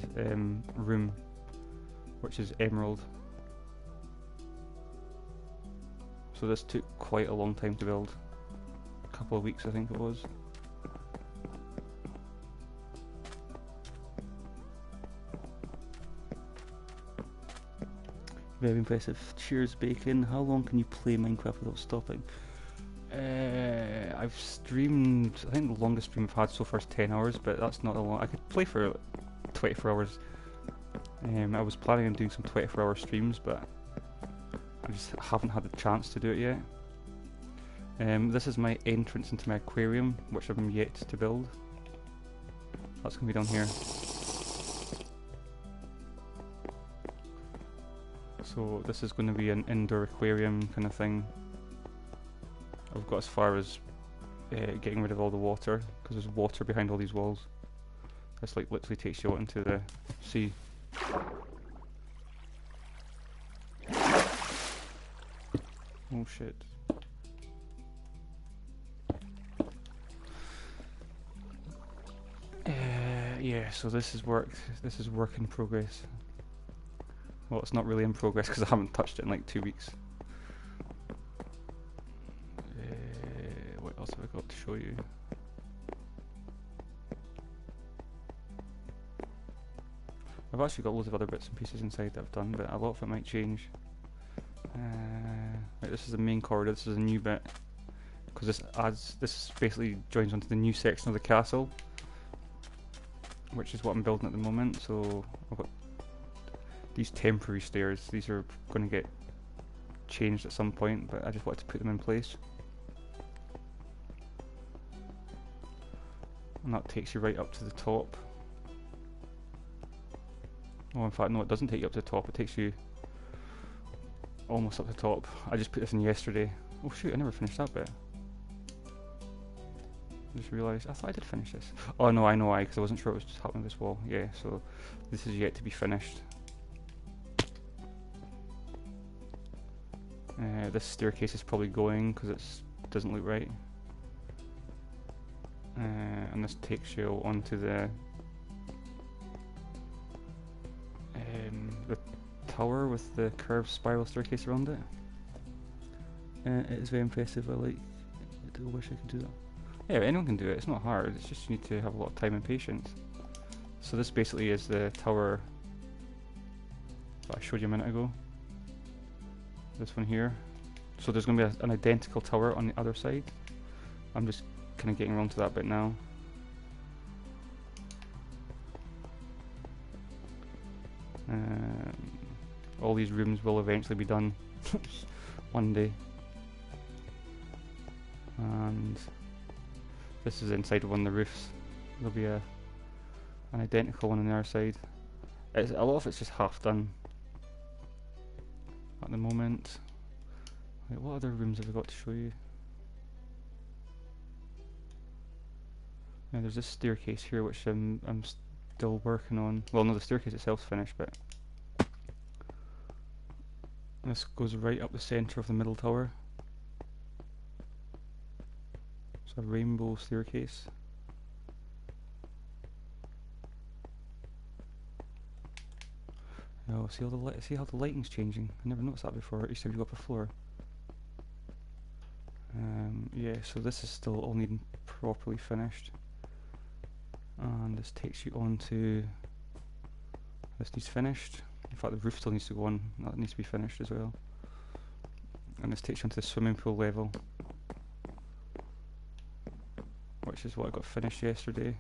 [SPEAKER 1] room, which is emerald. So this took quite a long time to build. A couple of weeks I think it was. Very impressive. Cheers Bacon. How long can you play Minecraft without stopping? I've streamed, I think the longest stream I've had so far is 10 hours, but that's not a long. I could play for 24 hours. I was planning on doing some 24-hour streams, but I just haven't had the chance to do it yet. This is my entrance into my aquarium, which I'm yet to build. That's going to be down here. So this is going to be an indoor aquarium kind of thing. I've got as far as getting rid of all the water, because there's water behind all these walls. This like literally takes you out into the sea. Oh shit. Yeah, so this is work. This is work in progress. Well, it's not really in progress because I haven't touched it in like 2 weeks. What else have I got to show you? I've actually got loads of other bits and pieces inside that I've done, but a lot of it might change. Right, this is the main corridor. This is a new bit because this basically joins onto the new section of the castle, which is what I'm building at the moment. So I've got these temporary stairs. These are going to get changed at some point, but I just wanted to put them in place. And that takes you right up to the top. Oh, in fact, no, it doesn't take you up to the top. It takes you almost up to the top. I just put this in yesterday. Oh shoot, I never finished that bit. I just realised, I thought I did finish this. Oh no, I know why, because I wasn't sure what was just happening with this wall. Yeah, so this is yet to be finished. This staircase is probably going, because it doesn't look right. And this takes you onto the tower with the curved spiral staircase around it. It is very impressive. I like it. I wish I could do that. Yeah, anyone can do it. It's not hard. It's just you need to have a lot of time and patience. So this basically is the tower that I showed you a minute ago. This one here. So there's going to be an identical tower on the other side. I'm just kind of getting around to that bit now. All these rooms will eventually be done one day. And this is inside of one of the roofs. There'll be an identical one on the other side. A lot of it's just half done at the moment. Wait, what other rooms have I got to show you? Yeah, there's this staircase here which I'm still working on. Well, no, the staircase itself's finished, but this goes right up the centre of the middle tower. It's a rainbow staircase. Oh, see how the lighting's changing? I never noticed that before. It used to go up a floor. Yeah, so this is still all needing properly finished. And this takes you on to... This needs finished. In fact, the roof still needs to go on. That needs to be finished as well. And this takes you onto the swimming pool level, which is what I got finished yesterday.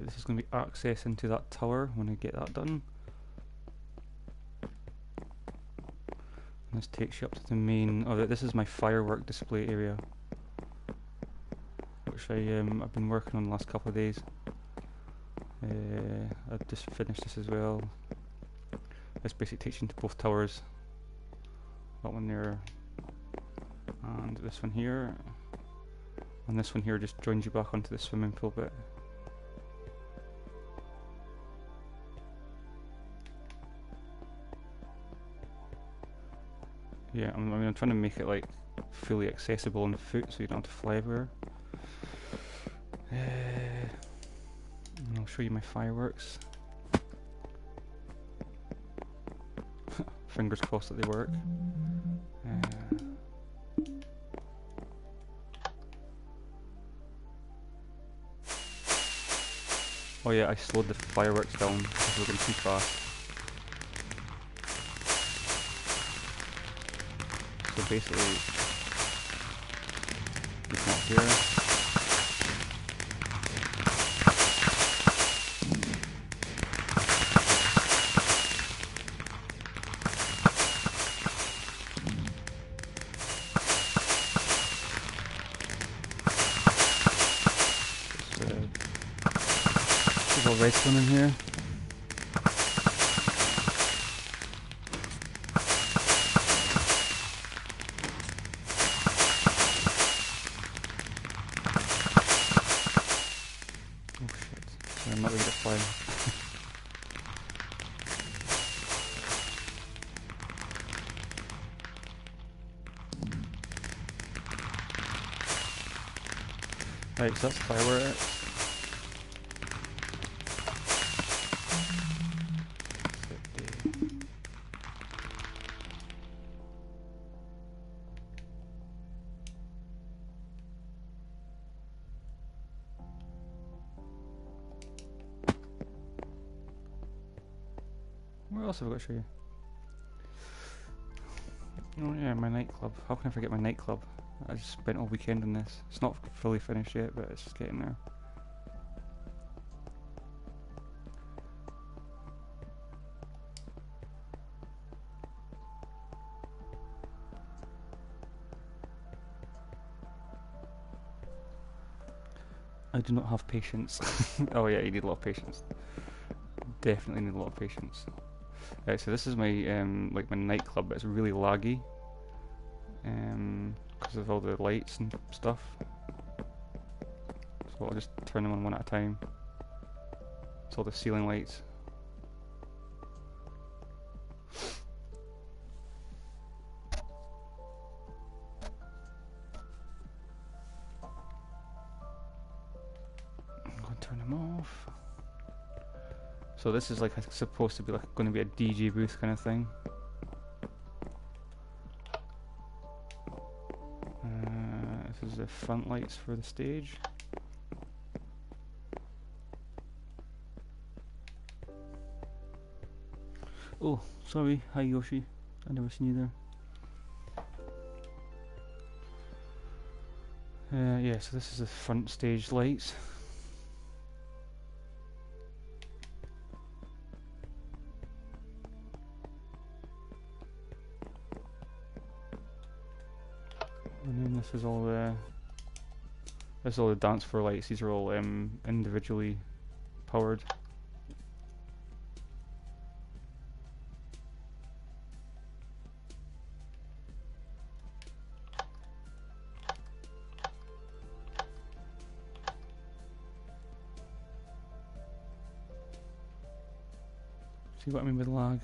[SPEAKER 1] This is going to be access into that tower when I get that done. And this takes you up to the main... Oh, this is my firework display area, which I've been working on the last couple of days. I've just finished this as well. This basically takes you into both towers. That one there, and this one here. And this one here just joins you back onto the swimming pool bit. Yeah, I'm trying to make it like fully accessible on foot, so you don't have to fly everywhere. And I'll show you my fireworks. Fingers crossed that they work. Oh yeah, I slowed the fireworks down because we were going too fast. So basically, it's not here. There's a red one in here. Right, so that's the fireworks. What else have I got to show you? Oh yeah, my nightclub. How can I forget my nightclub? I just spent all weekend on this. It's not fully finished yet, but it's getting there. I do not have patience. Oh yeah, you need a lot of patience. Definitely need a lot of patience. Right, so this is my like my nightclub, but it's really laggy. Because of all the lights and stuff. So I'll just turn them on one at a time. It's all the ceiling lights. I'm going to turn them off. So this is like supposed to be like going to be a DJ booth kind of thing. This is the front lights for the stage. Oh, sorry. Hi Yoshi. I never seen you there. Yeah, so this is the front stage lights. And then this is all the dance floor lights. These are all individually powered. See what I mean with lag?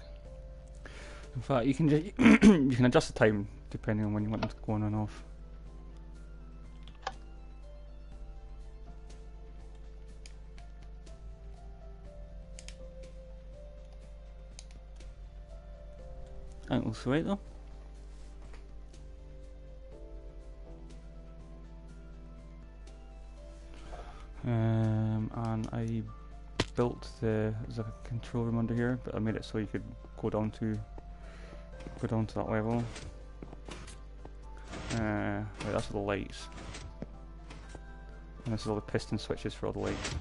[SPEAKER 1] In fact, you can you can adjust the time depending on when you want them to go on and off. That looks right though. And I built there's like a control room under here, but I made it so you could go down to that level. Right, that's all the lights, and this is all the piston switches for all the lights.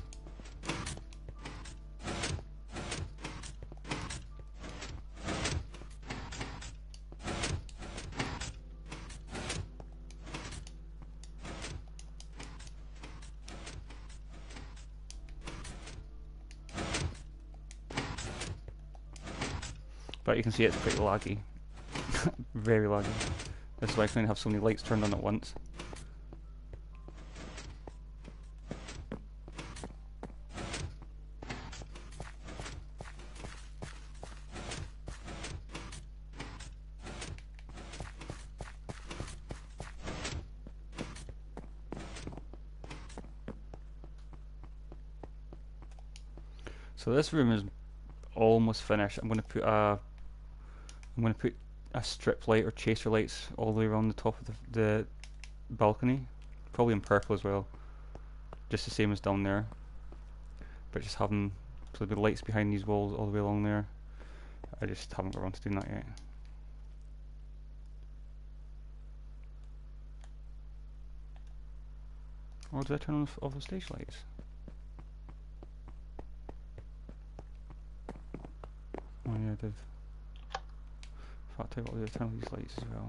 [SPEAKER 1] But you can see it's pretty laggy. Very laggy. That's why I couldn't have so many lights turned on at once. So this room is almost finished. I'm going to put a strip light or chaser lights all the way around the top of the balcony, probably in purple as well, just the same as down there, but just having so the lights behind these walls all the way along there. I just haven't got around to doing that yet. Or did I turn on all the stage lights? Oh yeah, I did. In fact, I'll turn on these lights as well.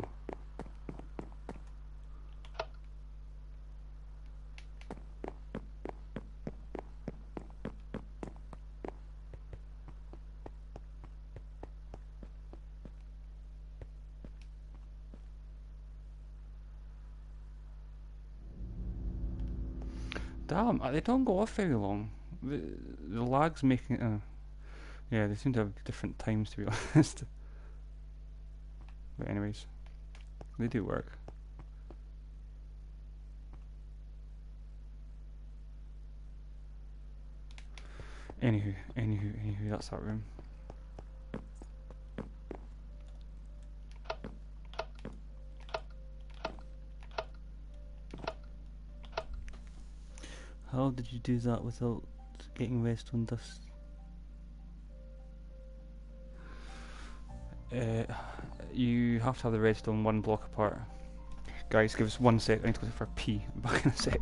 [SPEAKER 1] Damn, they don't go off very long. The lag's making it. Yeah, they seem to have different times, to be honest. But anyways, they do work. Anywho, that's that room.
[SPEAKER 2] How did you do that without getting redstone dust?
[SPEAKER 1] You have to have the redstone one block apart. Guys, give us 1 sec. I need to go for a pee. I'm back in a sec.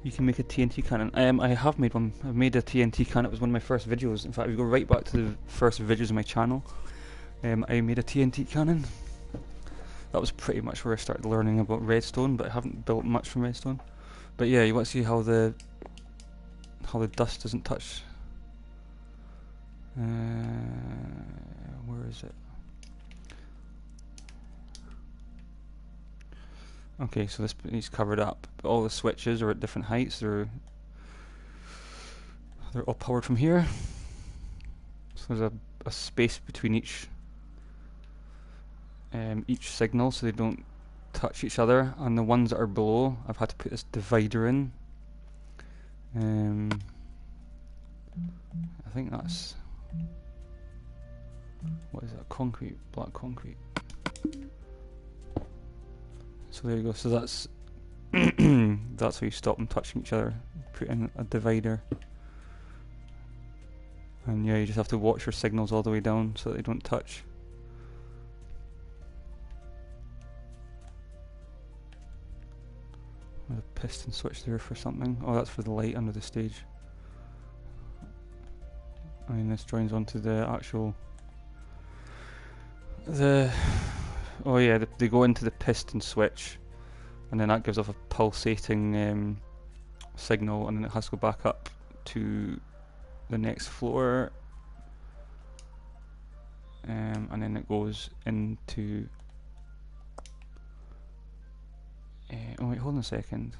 [SPEAKER 2] You can make a TNT cannon. I have made one. I've made a TNT cannon. It was one of my first videos. In fact, if you go right back to the first videos of my channel, I made a TNT cannon. That was pretty much where I started learning about redstone, but I haven't built much from redstone. But yeah, you want to see how the dust doesn't touch. Where is it? Okay, so this is covered up, but all the switches are at different heights. They're all powered from here. So there's a space between each signal, so they don't touch each other. And the ones that are below, I've had to put this divider in. I think that's, what is that? Concrete, black concrete. So there you go. So that's that's how you stop them touching each other. Put in a divider, and yeah, you just have to watch your signals all the way down so that they don't touch. There's a piston switch there for something. Oh, that's for the light under the stage. I mean, this joins onto the actual oh yeah, they go into the piston switch, and then that gives off a pulsating signal, and then it has to go back up to the next floor, and then it goes into oh wait, hold on a second.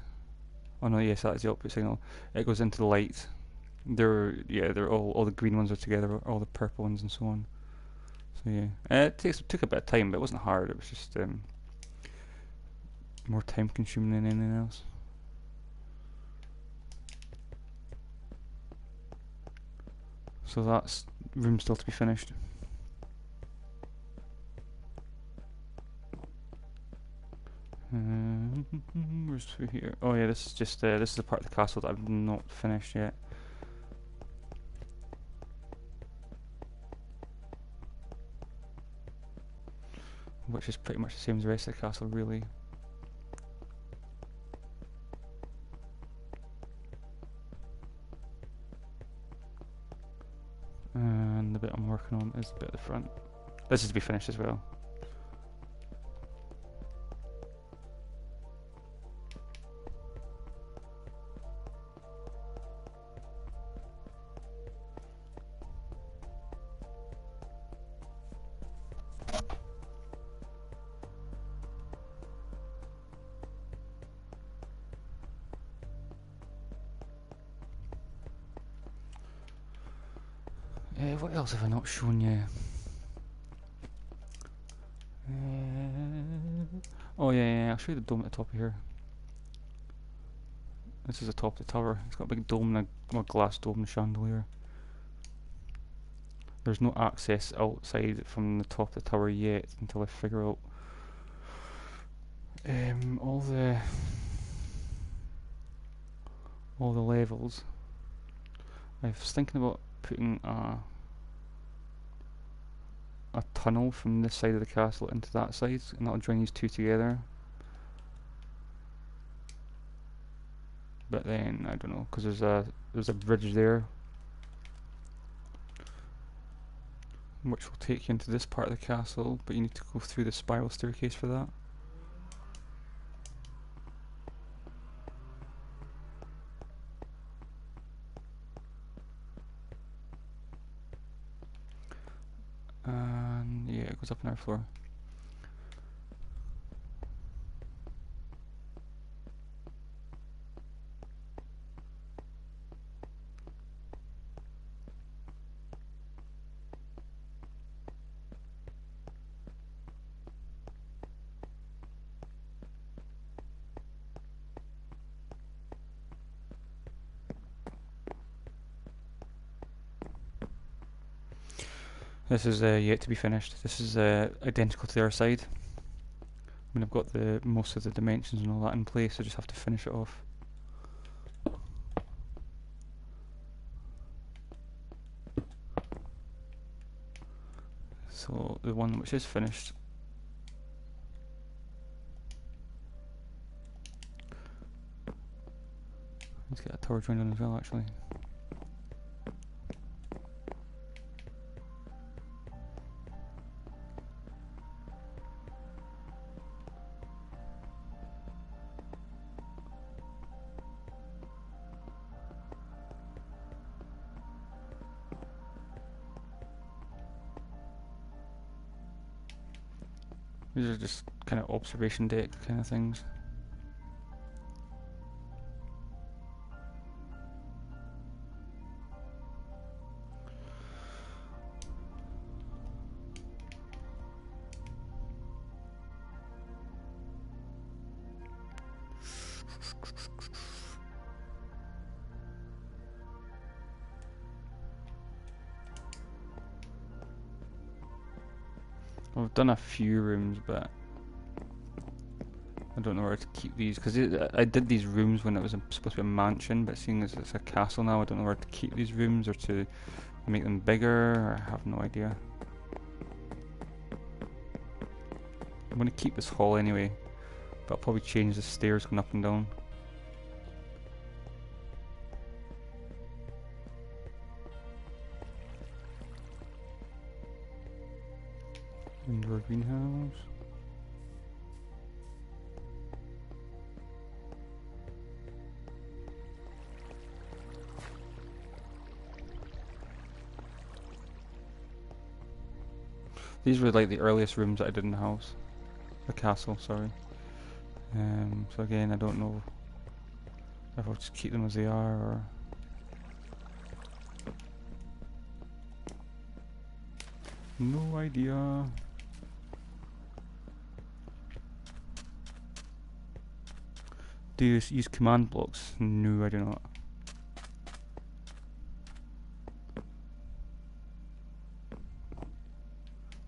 [SPEAKER 2] Oh no, yes, that's the output signal. It goes into the light. They're all the green ones are together, all the purple ones and so on. So yeah, it took a bit of time, but it wasn't hard. It was just more time consuming than anything else. So that's room still to be finished. Where's through here? Oh yeah, this is just this is the part of the castle that I've not finished yet. Which is pretty much the same as the rest of the castle, really. And the bit I'm working on is the bit at the front. This is to be finished as well. What else have I not shown you? Oh yeah, I'll show you the dome at the top of here. This is the top of the tower. It's got a big dome and a glass dome chandelier. There's no access outside from the top of the tower yet until I figure out all the levels. I was thinking about putting a tunnel from this side of the castle into that side, and that'll join these two together. But then I don't know, because there's a bridge there, which will take you into this part of the castle, but you need to go through the spiral staircase for that. And yeah, it goes up on our floor. This is yet to be finished. This is identical to the other side. I mean, I've got most of the dimensions and all that in place, I just have to finish it off. So the one which is finished, let's get a tower joined on as well actually. These are just kind of observation deck kind of things. I've done a few rooms, but I don't know where to keep these, because I did these rooms when it was supposed to be a mansion, but seeing as it's a castle now, I don't know where to keep these rooms or to make them bigger. I have no idea. I'm going to keep this hall anyway, but I'll probably change the stairs going up and down. Indoor greenhouse. These were like the earliest rooms that I did in the house. The castle, sorry. So again, I don't know if I'll just keep them as they are or... No idea. Do you use command blocks? No, I do not.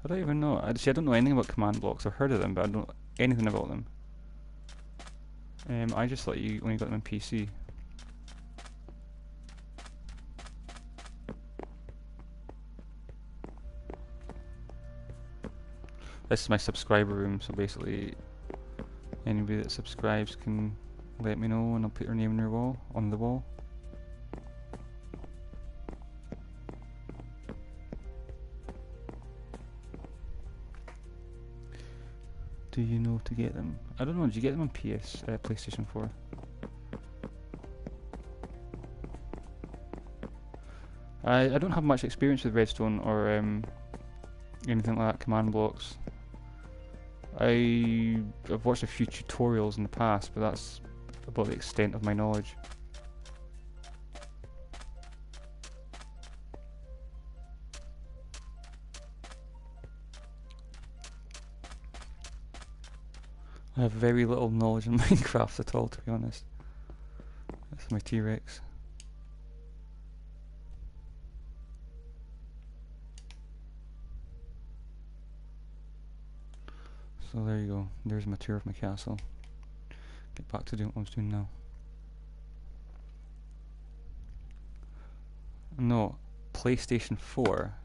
[SPEAKER 2] I don't even know. I don't know anything about command blocks. I've heard of them, but I don't know anything about them. I just thought you only got them on PC. This is my subscriber room, so basically anybody that subscribes can let me know and I'll put their name on the wall. Do you know to get them? I don't know, did you get them on PlayStation 4? I don't have much experience with Redstone or anything like that, command blocks. I've watched a few tutorials in the past, but that's about the extent of my knowledge. I have very little knowledge in Minecraft at all, to be honest. my T-Rex. So there you go. There's my tour of my castle. Get back to doing what I was doing now. No, PlayStation 4.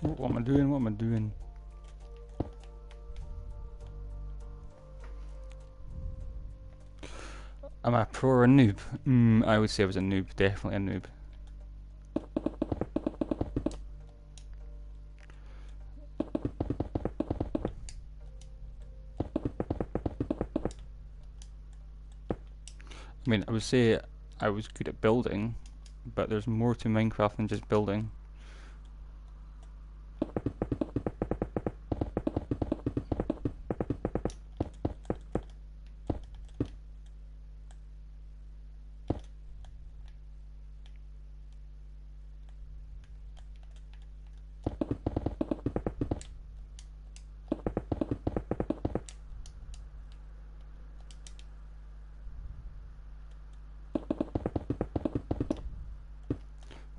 [SPEAKER 2] What am I doing? What am I doing? Am I a pro or a noob? I would say I was a noob. Definitely a noob. I mean, I would say I was good at building, but there's more to Minecraft than just building.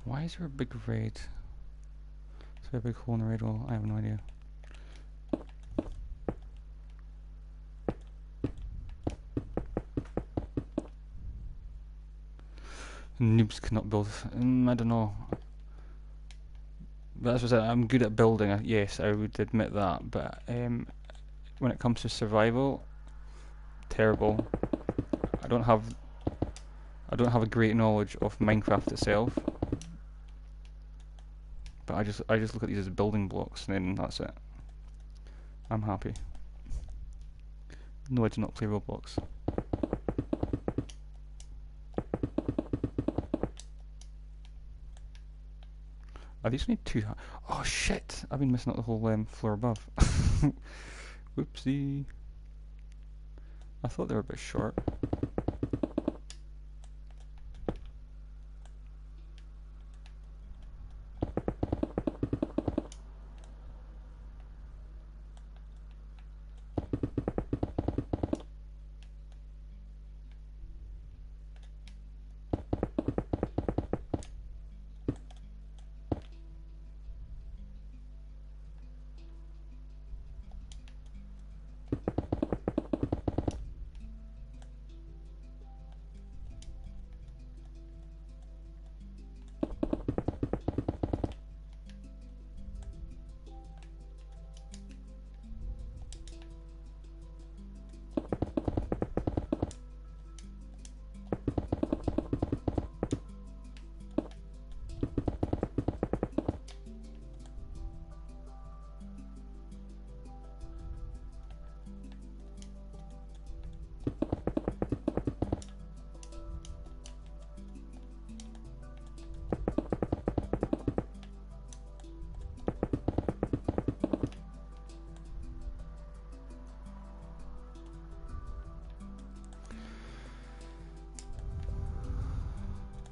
[SPEAKER 2] Why is there a big red? Is there a big hole in the red wall? I have no idea. Noobs cannot build. I don't know. But that's what I said. I'm good at building. Yes, I would admit that. But when it comes to survival, terrible. I don't have a great knowledge of Minecraft itself. But I just look at these as building blocks, and then that's it. I'm happy. No, I do not play Roblox. I just need two. Oh shit! I've been missing out the whole floor above. Whoopsie. I thought they were a bit short.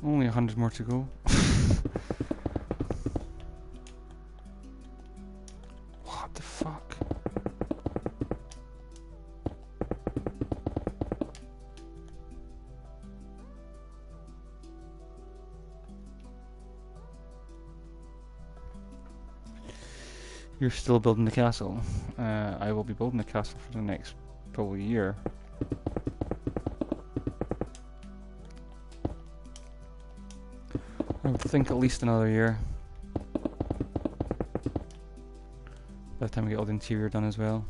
[SPEAKER 2] Only 100 more to go. What the fuck? You're still building the castle. I will be building the castle for the next probably year. I would think at least another year. By the time we get all the interior done as well.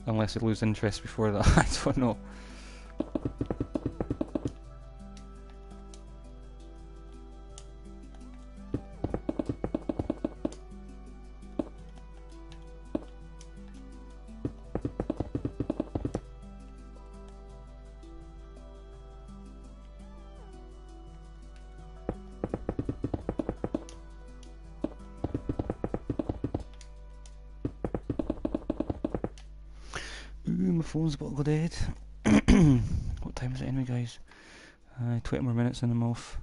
[SPEAKER 2] Unless I lose interest before that, I don't know. My phone's about to go dead. What time is it anyway, guys? 20 more minutes and I'm off.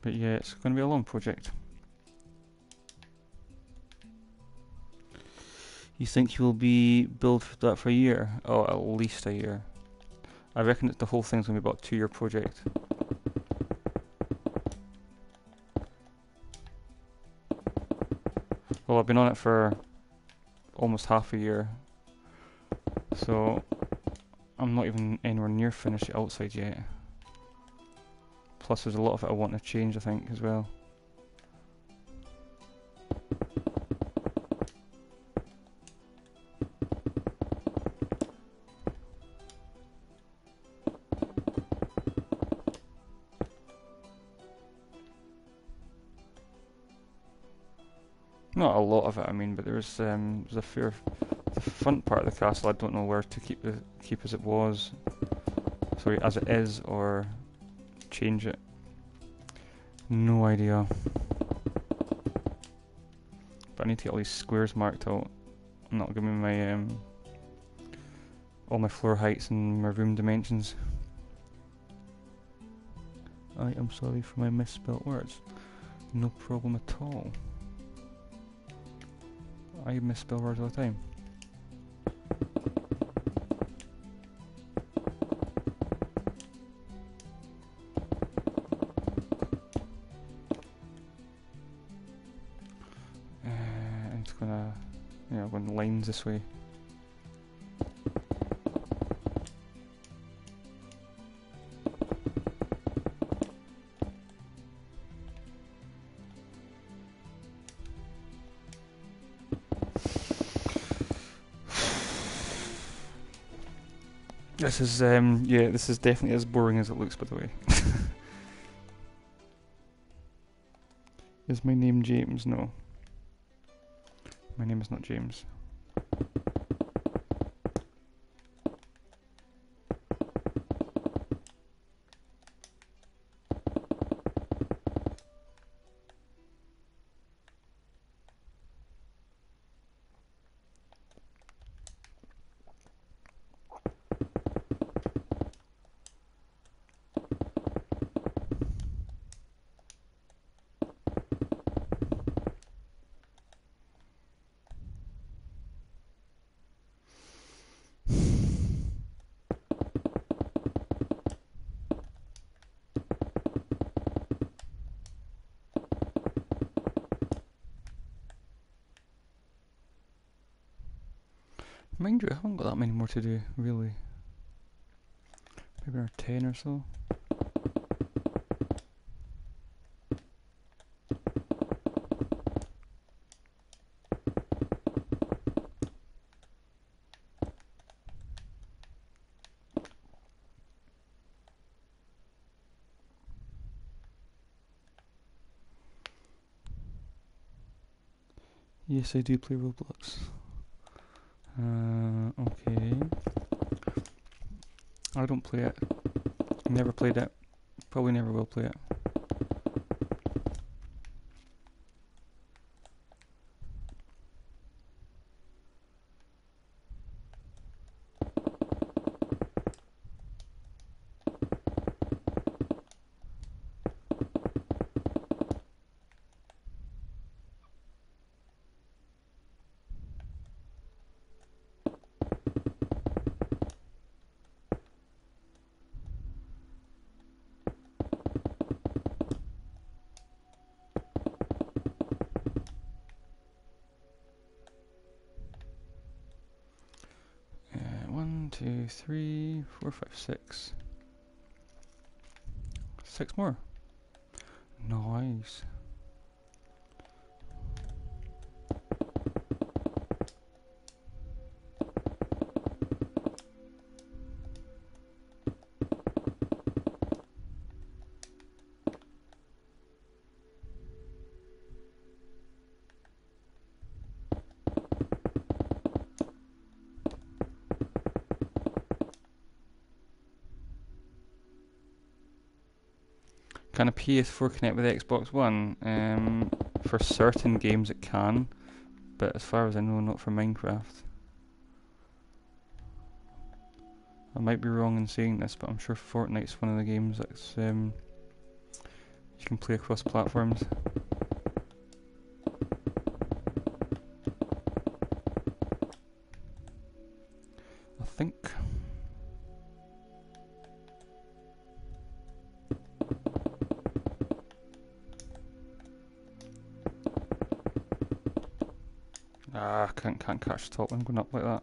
[SPEAKER 2] But yeah, it's going to be a long project. You think you will be build that for a year? Oh, at least a year. I reckon that the whole thing's going to be about a 2-year project. Well, I've been on it for almost half a year, so I'm not even anywhere near finished outside yet. Plus there's a lot of it I want to change, I think, as well. Not a lot of it, I mean, but there's a fair... The front part of the castle, I don't know where to keep as it was. Sorry, as it is, or change it. No idea. But I need to get all these squares marked out. And that'll give me my all my floor heights and my room dimensions. I am sorry for my misspelt words. No problem at all. I misspell words all the time. It's gonna, going lines this way. This is this is definitely as boring as it looks, by the way. Is my name James? No. My name is not James. Mind you, I haven't got that many more to do, really. Maybe another 10 or so. Yes, I do play Roblox. Okay. I don't play it. Never played it. Probably never will play it. One, two, three, four, five, six. 6 more. Nice. can a PS4 connect with Xbox One? For certain games it can, but as far as I know, not for Minecraft. I might be wrong in saying this, but I'm sure Fortnite's one of the games that's you can play across platforms. I think. Ah, can't catch the top one going up like that.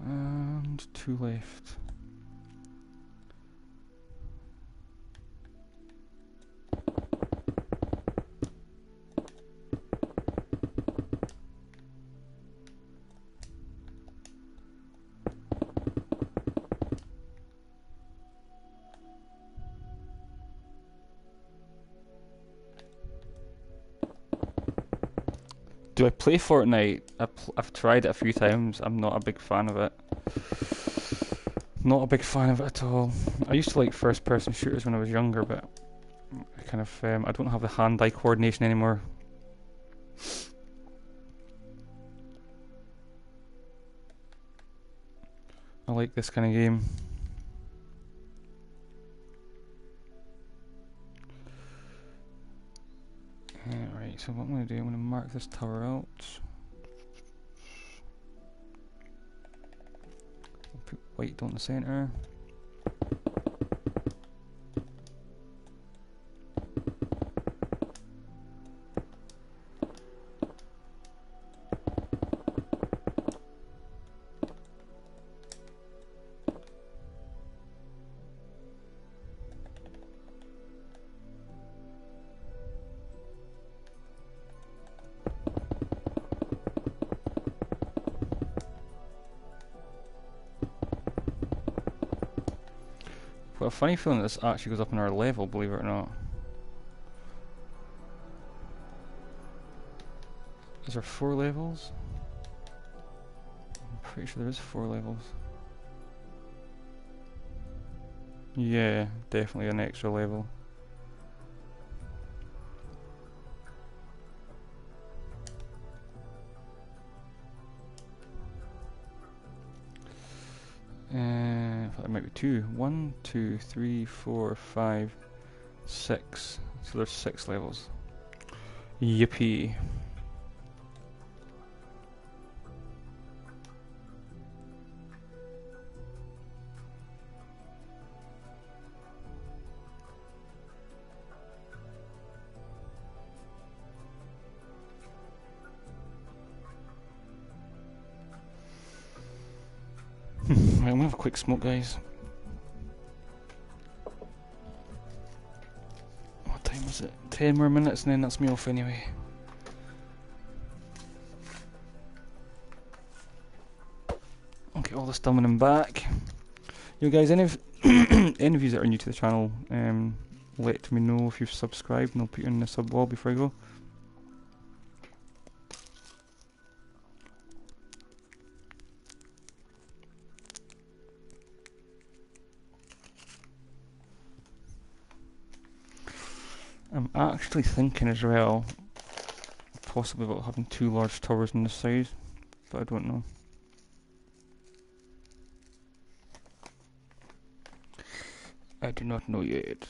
[SPEAKER 2] And 2 left. Do I play Fortnite? I've tried it a few times. I'm not a big fan of it. Not a big fan of it at all. I used to like first-person shooters when I was younger, but I kind of I don't have the hand-eye coordination anymore. I like this kind of game. Right, so what I'm going to do, I'm going to mark this tower out. Put white down the centre. Got a funny feeling that this actually goes up in our level, believe it or not. Is there 4 levels? I'm pretty sure there is 4 levels. Yeah, definitely an extra level. There might be 2. 1, 2, 3, 4, 5, 6. So there's 6 levels. Yippee. Right, I'm gonna have a quick smoke, guys. What time is it? 10 more minutes and then that's me off anyway. Okay, all this done when I'm back. You guys, any of any of you that are new to the channel, let me know if you've subscribed and I'll put you in the sub wall before I go. I'm actually thinking as well, possibly about having 2 large towers on the side, but I don't know. I do not know yet.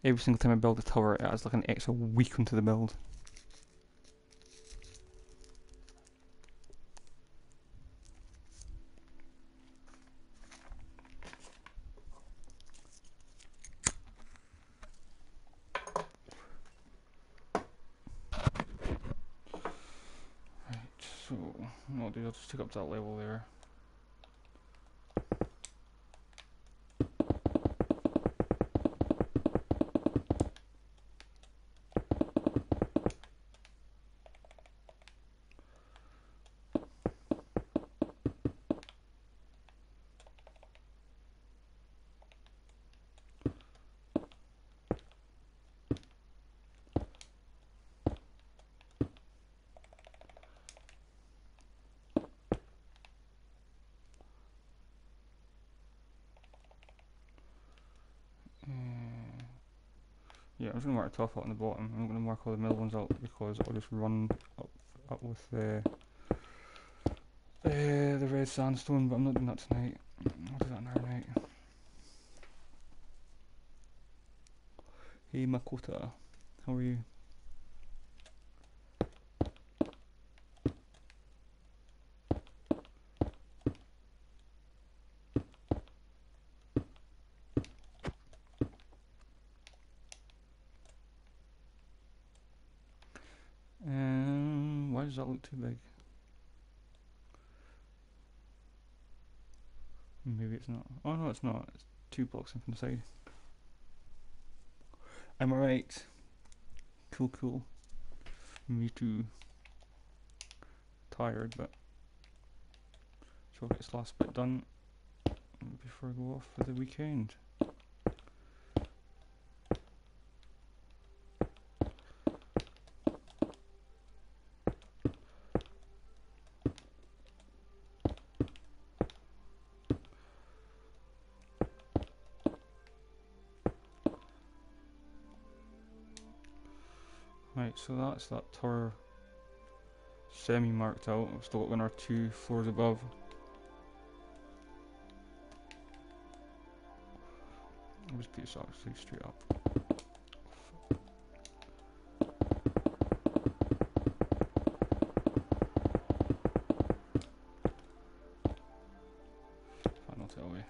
[SPEAKER 2] Every single time I build a tower, it adds like an extra week onto the build. So, what I'll do, I'll just take up to that level there.
[SPEAKER 1] Yeah, I'm just gonna mark the top out on the bottom. I'm not gonna mark all the middle ones out because I'll just run up with the red sandstone. But I'm not doing that tonight. I'll do that another night. Hey Makota, how are you? Why does that look too big? Maybe it's not. Oh no, it's not. It's 2 blocks in from the side. I'm alright. Cool, cool. Me too. Tired, but so I'll get this last bit done before I go off for the weekend. Right, so that's that tower semi-marked out. I've still got 1 or 2 floors above. I'll just put this actually straight up. Final tail away.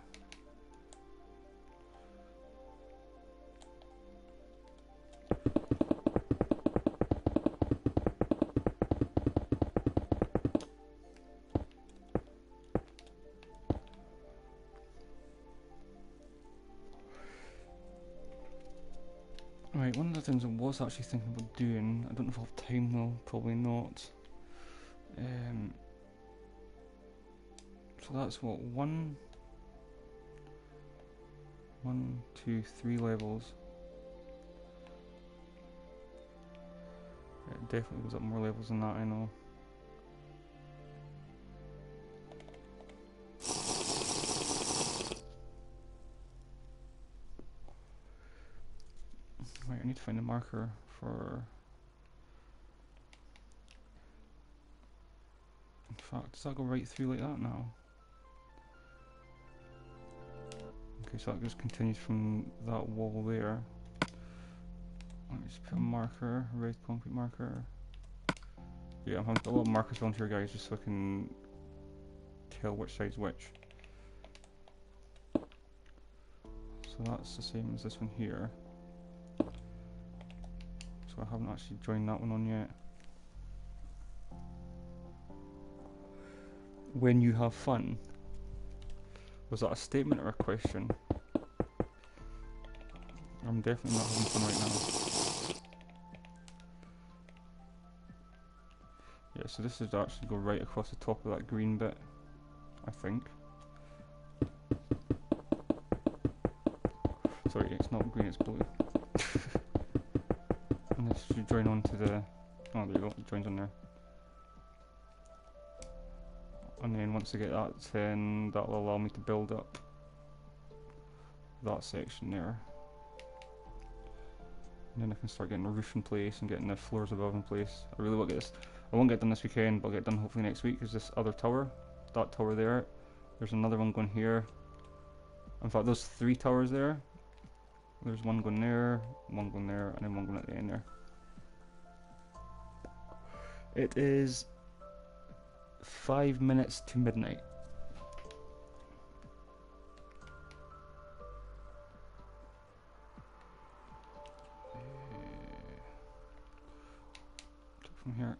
[SPEAKER 1] Right, one of the things I was actually thinking about doing, I don't know if I'll have time though, probably not. So that's what, 1, 2, 3 levels. It definitely goes up more levels than that, I know. Right, I need to find a marker for... In fact, does that go right through like that now? Okay, so that just continues from that wall there. Let me just put a marker, a red concrete marker. Yeah, I'm having to put a lot of markers onto here, guys, just so I can tell which side's which. So that's the same as this one here. So I haven't actually joined that one on yet. When you have fun. Was that a statement or a question? I'm definitely not having fun right now. Yeah, so this is actually go right across the top of that green bit, I think. Sorry, it's not green, it's blue. And this should join onto the... Oh, there you go, it joins on there. And then once I get that, then that will allow me to build up that section there. And then I can start getting the roof in place and getting the floors above in place. I really want to get this. I won't get done this weekend, but I'll get done hopefully next week. Is this other tower, that tower there. There's another one going here. In fact, those 3 towers there. There's one going there, one going there, and then one going at the end there. It is 5 minutes to midnight. From here.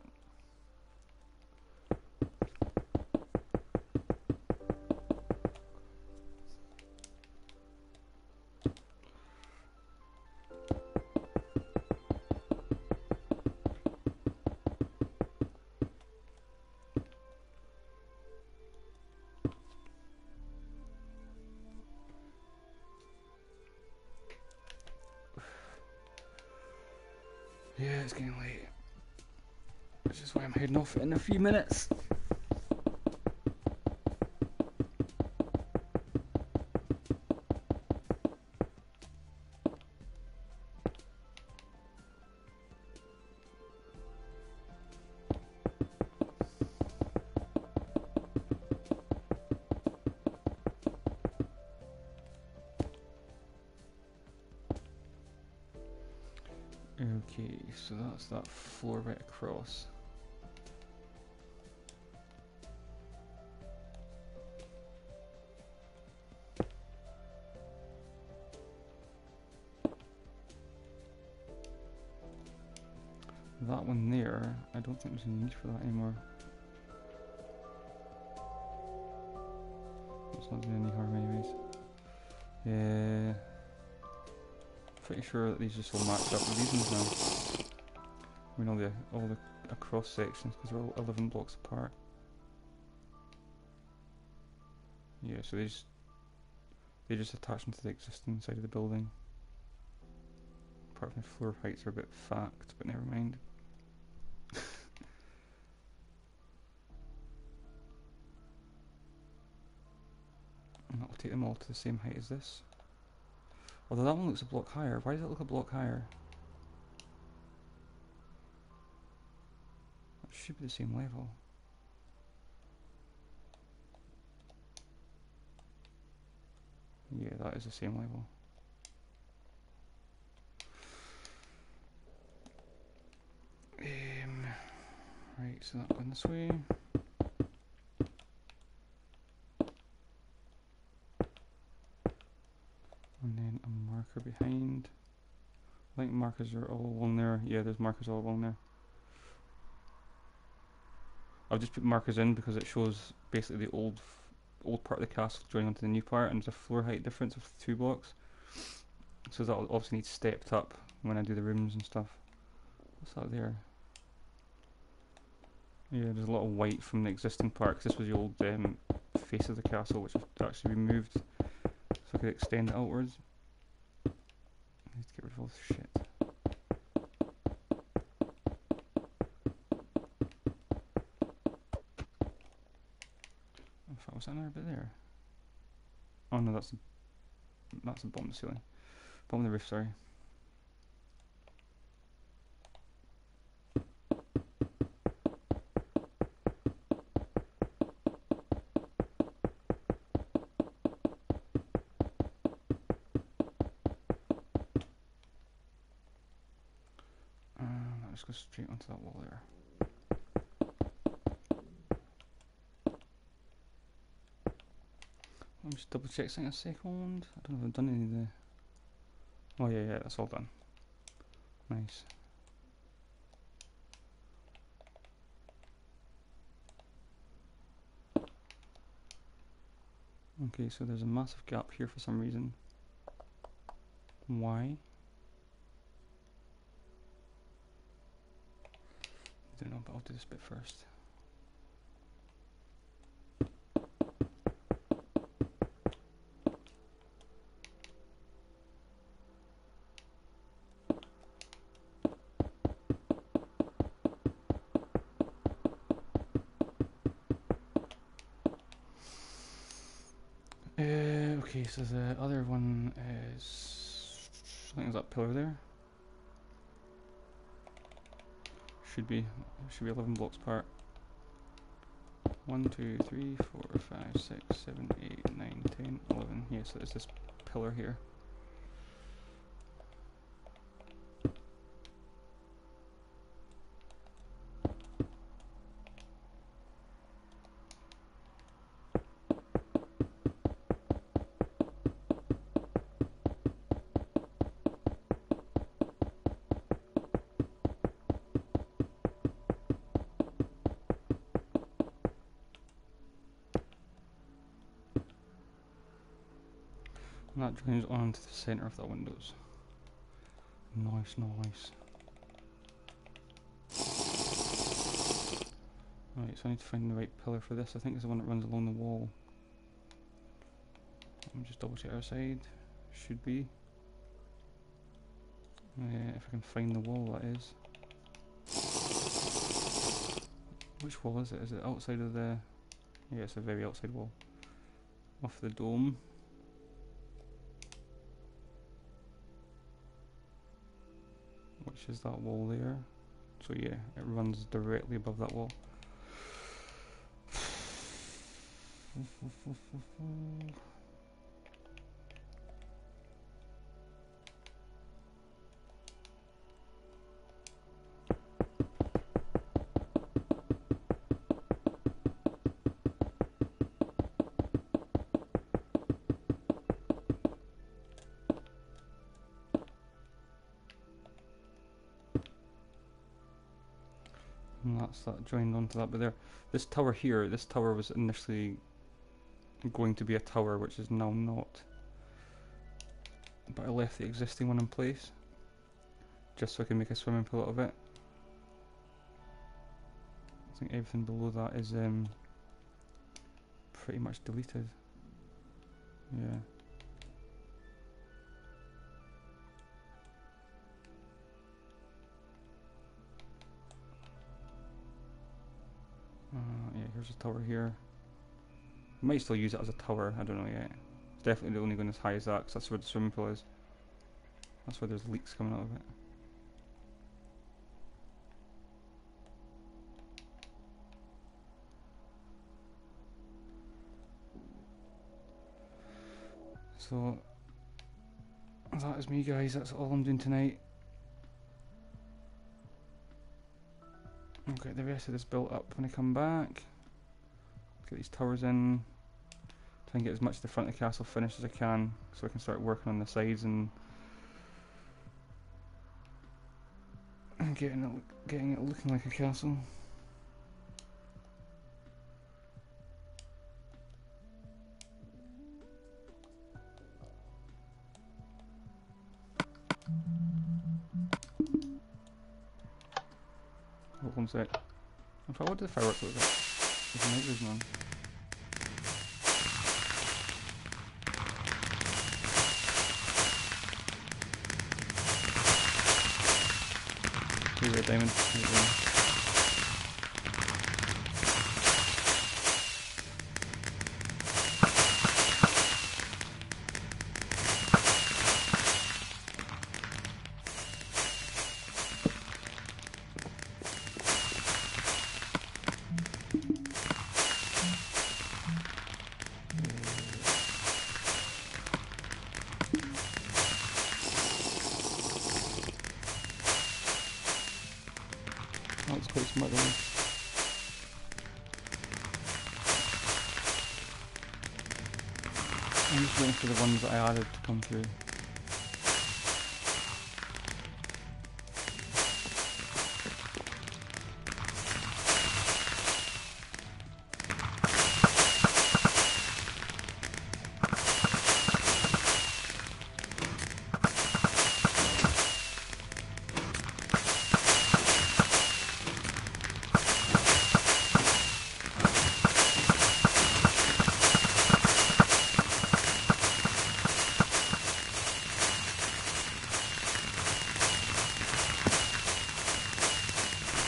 [SPEAKER 1] Yeah, it's getting late. Which is why I'm heading off in a few minutes. so that's that floor right across. That one there, I don't think there's any need for that anymore. It's not doing any harm anyways. Yeah. Pretty sure that these just all match up with these ones now. I mean all the across sections because they're all 11 blocks apart. Yeah, so they just attach them to the existing side of the building. Apart from the floor heights are a bit fact, but never mind. And that'll take them all to the same height as this. Although that one looks a block higher. Why does it look a block higher? That should be the same level. Yeah, that is the same level. Right, so that going this way. And then a marker behind. I think markers are all along there. Yeah, there's markers all along there. I've just put markers in because it shows basically the old part of the castle joining onto the new part, and there's a floor height difference of 2 blocks. So that obviously needs stepped up when I do the rooms and stuff. What's that there? Yeah, there's a lot of white from the existing part, 'cause this was the old face of the castle, which I've actually removed so I could extend it outwards. I need to get rid of all this shit. In fact, was that another bit there? Oh no, that's the bottom of the ceiling. Bottom of the roof, sorry. Let's go straight onto that wall there. Let me just double check something a second. I don't know if I've done any of the... Oh yeah, that's all done. Nice. Okay, so there's a massive gap here for some reason. Why? I don't know, but I'll do this bit first. Okay, so the other one is... I think there's that pillar there. Should be 11 blocks apart. 1, 2, 3, 4, 5, 6, 7, 8, 9, 10, 11. Yeah, so there's this pillar here. And that joins onto the centre of the windows. Nice. Right, so I need to find the right pillar for this. I think it's the one that runs along the wall. Let me just double check our side. Should be. If I can find the wall, that is. Which wall is it? Is it outside of the... Yeah, it's the very outside wall. Off the dome. Which is that wall there. So yeah, it runs directly above that wall.
[SPEAKER 2] That's that joined onto that. But there, this tower here, this tower was initially going to be a tower, which is now not. But I left the existing one in place, just so I can make a swimming pool out of it. I think everything below that is pretty much deleted. Yeah. Yeah, here's a tower here. I might still use it as a tower, I don't know yet. It's definitely only going as high as that, because that's where the swimming pool is. That's where there's leaks coming out of it. So, that is me guys, that's all I'm doing tonight. I'll get the rest of this built up when I come back. Get these towers in. Try and get as much of the front of the castle finished as I can, so I can start working on the sides and getting it looking like a castle. Hold on a sec. In fact, what do the fireworks look like? There's a night vision on. Hey, red diamond. Red diamond. That's quite smart of me. I'm just waiting for the ones that I added to come through.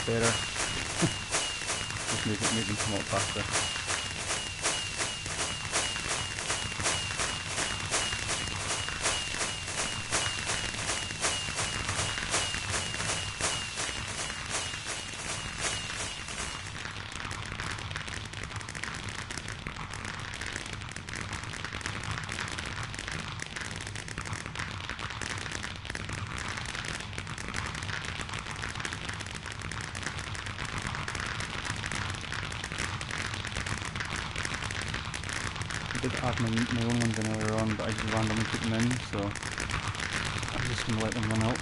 [SPEAKER 2] Better. Just make them come out faster. I did add my own ones in earlier on, but I just randomly put them in, so I'm just going to let them run out.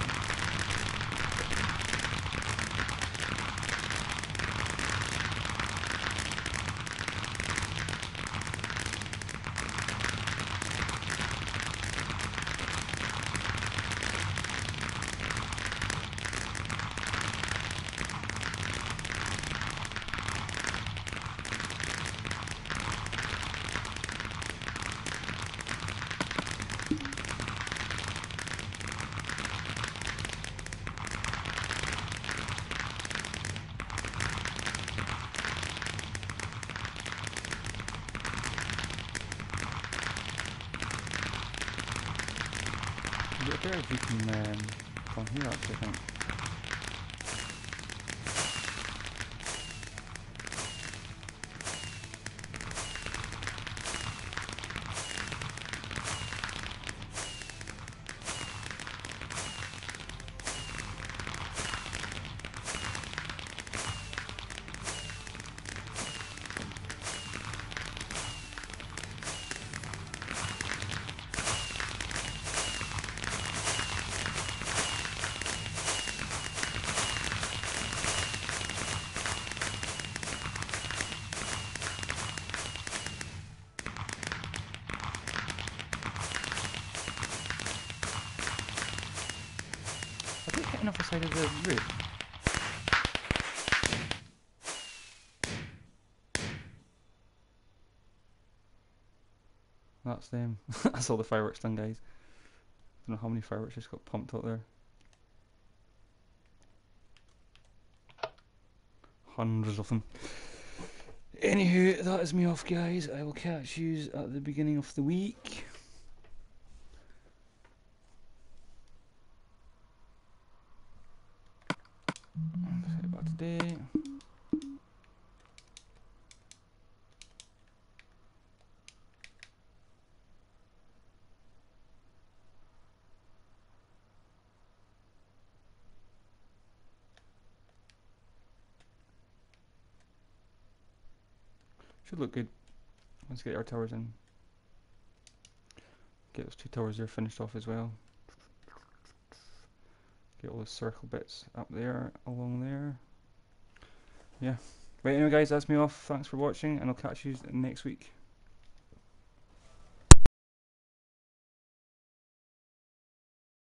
[SPEAKER 2] Is it better if you can come here actually, I think.
[SPEAKER 1] jumping off the side of the roof? That's them. That's all the fireworks done, guys. Don't know how many fireworks just got pumped out there. Hundreds of them. Anywho, that is me off, guys. I will catch you at the beginning of the week. Set it back today. Should look good. Let's get our towers in. Get those 2 towers there finished off as well. Get all the circle bits up there, along there. Yeah. Right, anyway guys, that's me off. Thanks for watching, and I'll catch you next week.